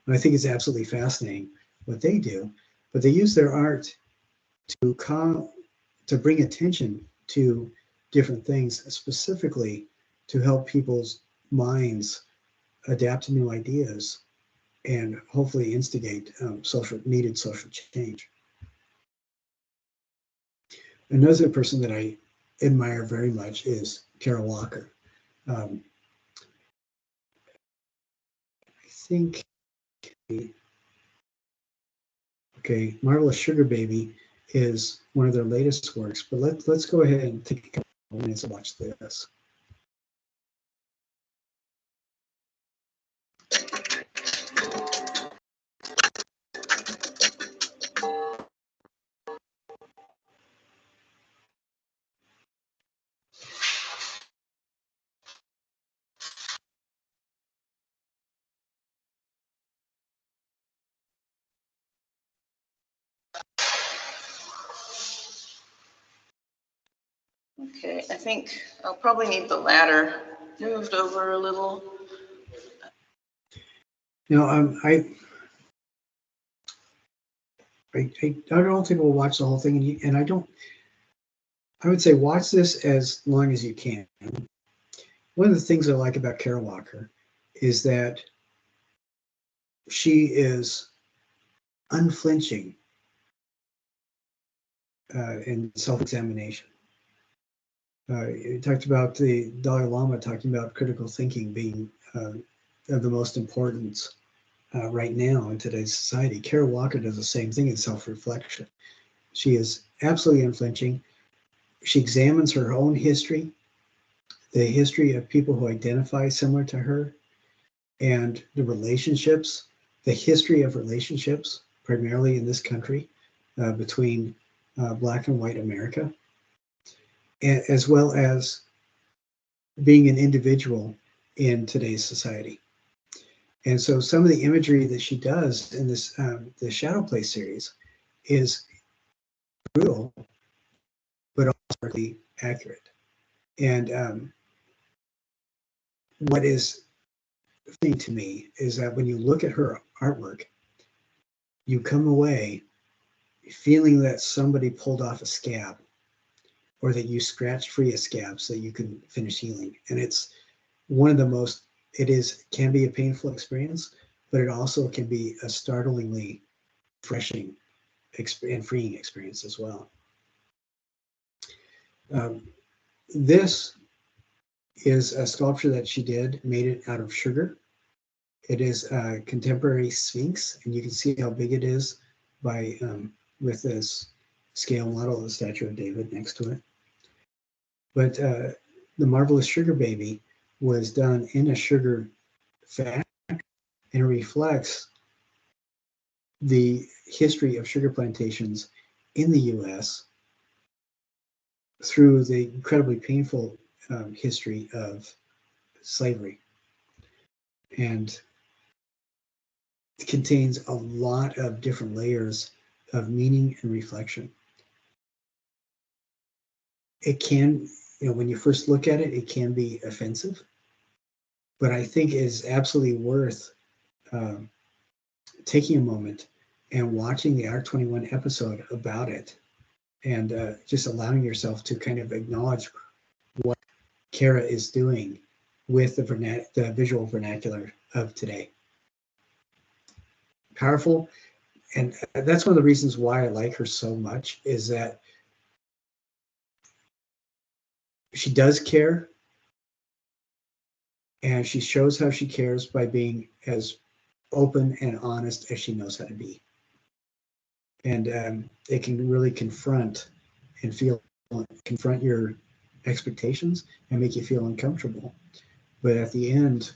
And I think it's absolutely fascinating what they do, but they use their art to bring attention to different things, specifically to help people's minds adapt to new ideas and hopefully instigate needed social change. Another person that I admire very much is Carol Walker. I think, okay, Marvelous Sugar Baby is one of their latest works, but let's go ahead and take a couple of minutes and watch this. Okay, I think I'll probably need the ladder moved over a little. You know, I don't think we'll watch the whole thing, and I would say watch this as long as you can. One of the things I like about Carol Walker is that she is unflinching in self-examination. You talked about the Dalai Lama talking about critical thinking being of the most importance right now in today's society. Carol Walker does the same thing in self-reflection. She is absolutely unflinching. She examines her own history, the history of people who identify similar to her, and the relationships, the history of relationships, primarily in this country, between Black and white America, as well as being an individual in today's society. And so some of the imagery that she does in this the Shadow Play series is brutal, but also really accurate. And what is fascinating to me is that when you look at her artwork, you come away feeling that somebody pulled off a scab, or that you scratched free a scab so that you can finish healing. And it's one of the most, can be a painful experience, but it also can be a startlingly refreshing and freeing experience as well. This is a sculpture that she made it out of sugar. It is a contemporary Sphinx, and you can see how big it is by with this scale model of the statue of David next to it. But the Marvelous Sugar Baby was done in a sugar factory, and it reflects the history of sugar plantations in the U.S. through the incredibly painful history of slavery. And it contains a lot of different layers of meaning and reflection. It can, when you first look at it, it can be offensive, but I think it is absolutely worth taking a moment and watching the ARTH 21 episode about it, and just allowing yourself to kind of acknowledge what Kara is doing with the visual vernacular of today. Powerful, and that's one of the reasons why I like her so much, is that she does care, and she shows how she cares by being as open and honest as she knows how to be. And it can really confront your expectations and make you feel uncomfortable. But at the end,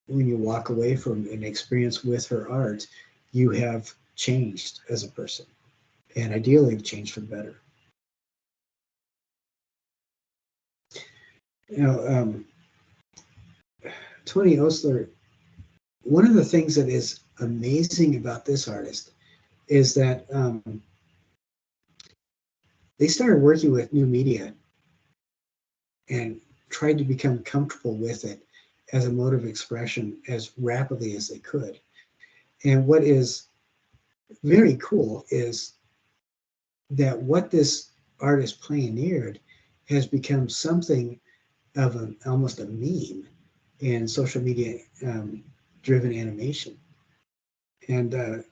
when you walk away from an experience with her art, you have changed as a person, and ideally changed for the better. Tony Osler, one of the things that is amazing about this artist is that they started working with new media and tried to become comfortable with it as a mode of expression as rapidly as they could. And what is very cool is that what this artist pioneered has become something of almost a meme in social media driven animation. And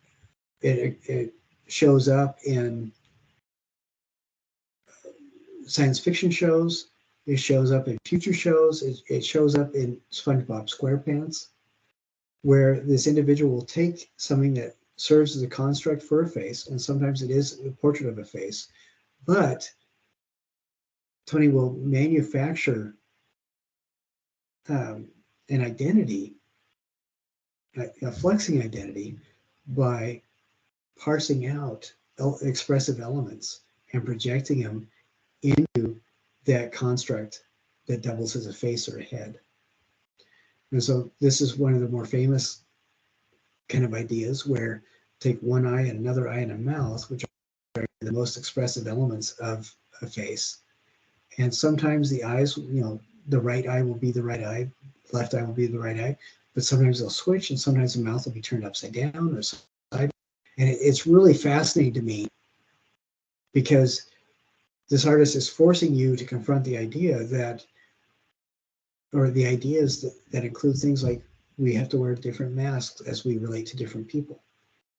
it shows up in science fiction shows, it shows up in future shows, it shows up in SpongeBob SquarePants, where this individual will take something that serves as a construct for a face, and sometimes it is a portrait of a face, but Tony will manufacture an identity, a flexing identity, by parsing out expressive elements and projecting them into that construct that doubles as a face or a head. And so this is one of the more famous kind of ideas, where take one eye and another eye and a mouth, which are the most expressive elements of a face. And sometimes the eyes, the right eye will be the right eye, left eye will be the right eye, but sometimes they'll switch, and sometimes the mouth will be turned upside down or side. And it's really fascinating to me, because this artist is forcing you to confront the idea that, or the ideas that include things like we have to wear different masks as we relate to different people,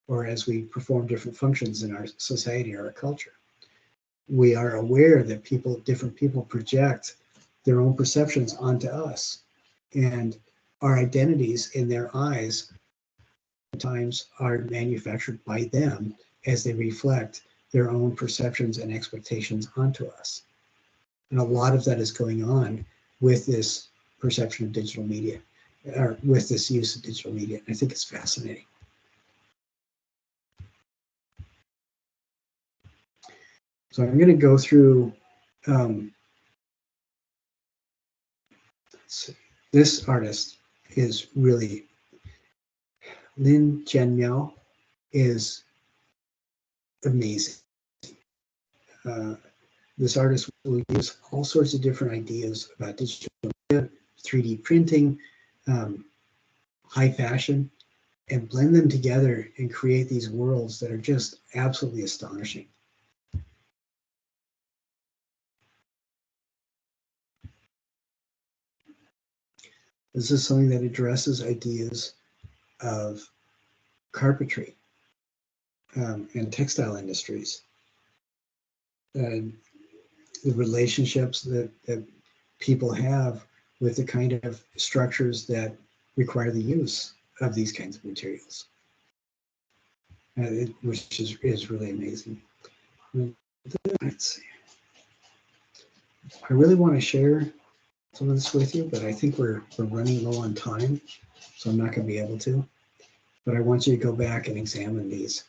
or as we perform different functions in our society or our culture. We are aware that different people project their own perceptions onto us, and our identities in their eyes sometimes are manufactured by them as they reflect their own perceptions and expectations onto us. And a lot of that is going on with this perception of digital media. with this use of digital media. I think it's fascinating. So I'm going to go through, let's see, this artist is really, Lin Jianmiao is amazing. This artist will use all sorts of different ideas about digital media, 3D printing, high fashion, and blend them together and create these worlds that are just absolutely astonishing. This is something that addresses ideas of carpentry and textile industries, the relationships that people have with the kind of structures that require the use of these kinds of materials, which is really amazing. Let's see. I really want to share some of this with you, but I think we're running low on time, so I'm not going to be able to. But I want you to go back and examine these.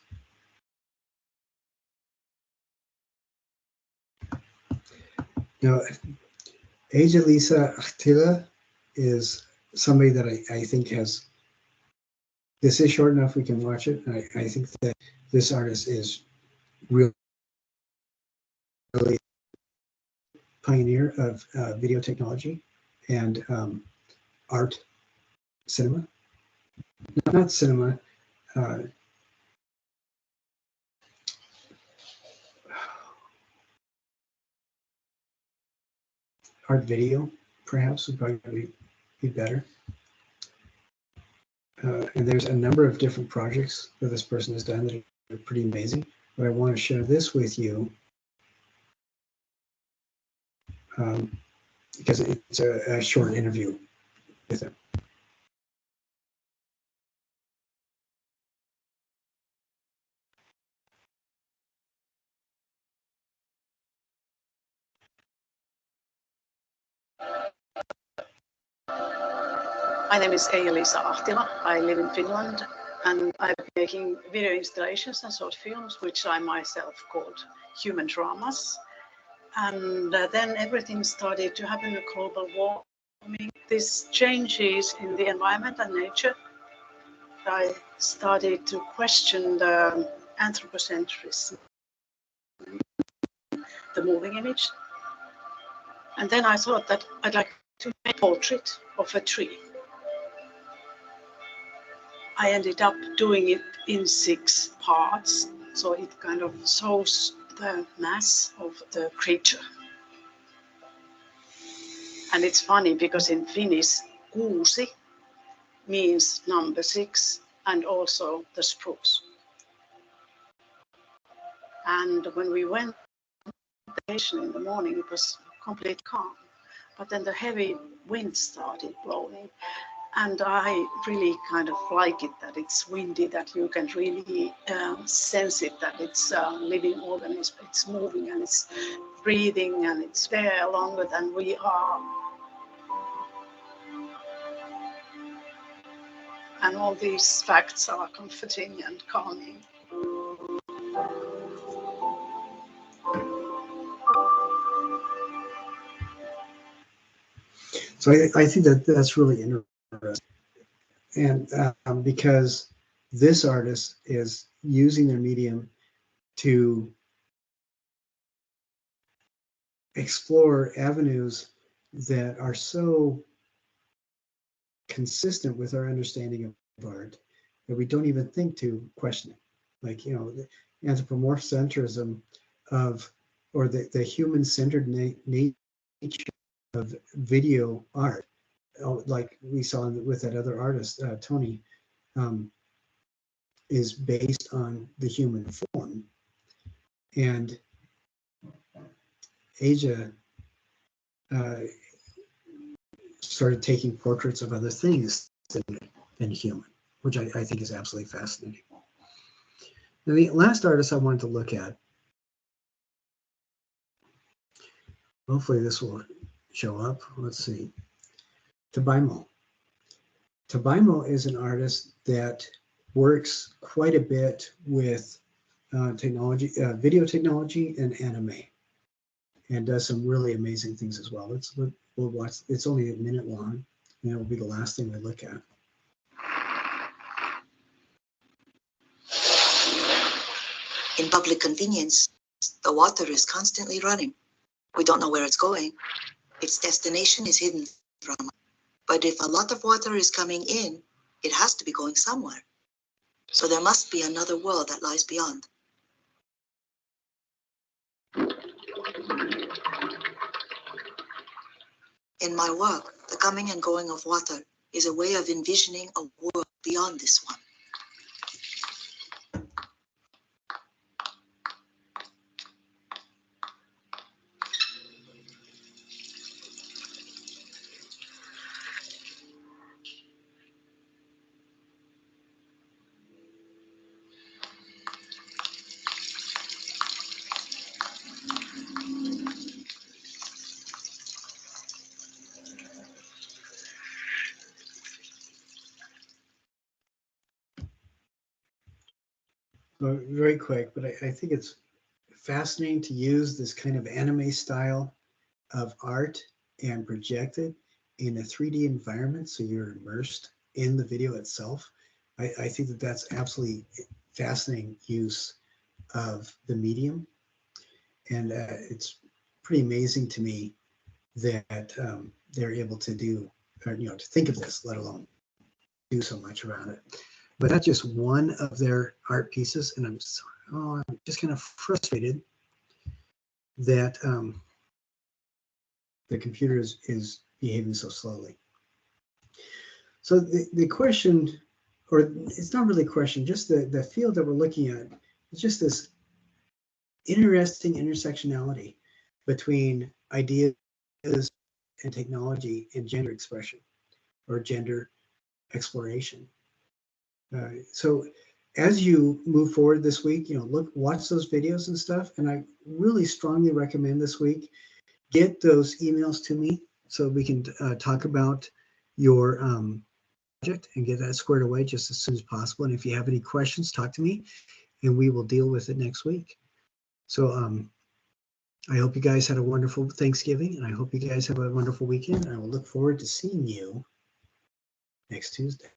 Now, Aja Lisa Attila is somebody that I think has, this is short enough we can watch it. I think that this artist is really pioneer of video technology and art cinema. Not cinema, art video, perhaps, would probably be better. And there's a number of different projects that this person has done that are pretty amazing. But I want to share this with you because it's a short interview with him. My name is Aja-Lisa Ahtila. I live in Finland and I'm making video installations and short films, which I myself called human dramas. And then everything started to happen with global warming. These changes in the environment and nature, I started to question the anthropocentrism, the moving image. And then I thought that I'd like to make a portrait of a tree. I ended up doing it in 6 parts, so it kind of shows the mass of the creature. And it's funny because in Finnish, kuusi means number 6 and also the spruce. And when we went in the morning, it was complete calm, but then the heavy wind started blowing. And I really kind of like it that it's windy, that you can really sense it, that it's a living organism, it's moving and it's breathing and it's there longer than we are. And all these facts are comforting and calming. So I think that that's really interesting. And because this artist is using their medium to explore avenues that are so consistent with our understanding of art that we don't even think to question it. Like, you know, the anthropomorphocentrism of, or the human-centered nature of video art, like we saw with that other artist, Tony, is based on the human form. And Aja started taking portraits of other things than human, which I think is absolutely fascinating. Now, the last artist I wanted to look at, hopefully this will show up. Let's see. Tabaimo. Tabaimo is an artist that works quite a bit with technology, video technology and anime, and does some really amazing things as well. We'll watch. It's only a minute long, and it will be the last thing we look at. In public convenience, the water is constantly running. We don't know where it's going. Its destination is hidden from us. But if a lot of water is coming in, it has to be going somewhere. So there must be another world that lies beyond. In my work, the coming and going of water is a way of envisioning a world beyond this one. Very quick, but I think it's fascinating to use this kind of anime style of art and project it in a 3D environment, so you're immersed in the video itself. I think that that's absolutely fascinating use of the medium, and it's pretty amazing to me that they're able to do, or, to think of this, let alone do so much around it. But that's just one of their art pieces, and I'm just kind of frustrated that the computer is behaving so slowly. So the question, or it's not really a question, just the field that we're looking at is just this interesting intersectionality between ideas and technology and gender expression or gender exploration. So as you move forward this week, watch those videos and stuff. And I really strongly recommend this week, get those emails to me so we can talk about your project and get that squared away just as soon as possible. And if you have any questions, talk to me and we will deal with it next week. So I hope you guys had a wonderful Thanksgiving, and I hope you guys have a wonderful weekend. And I will look forward to seeing you next Tuesday.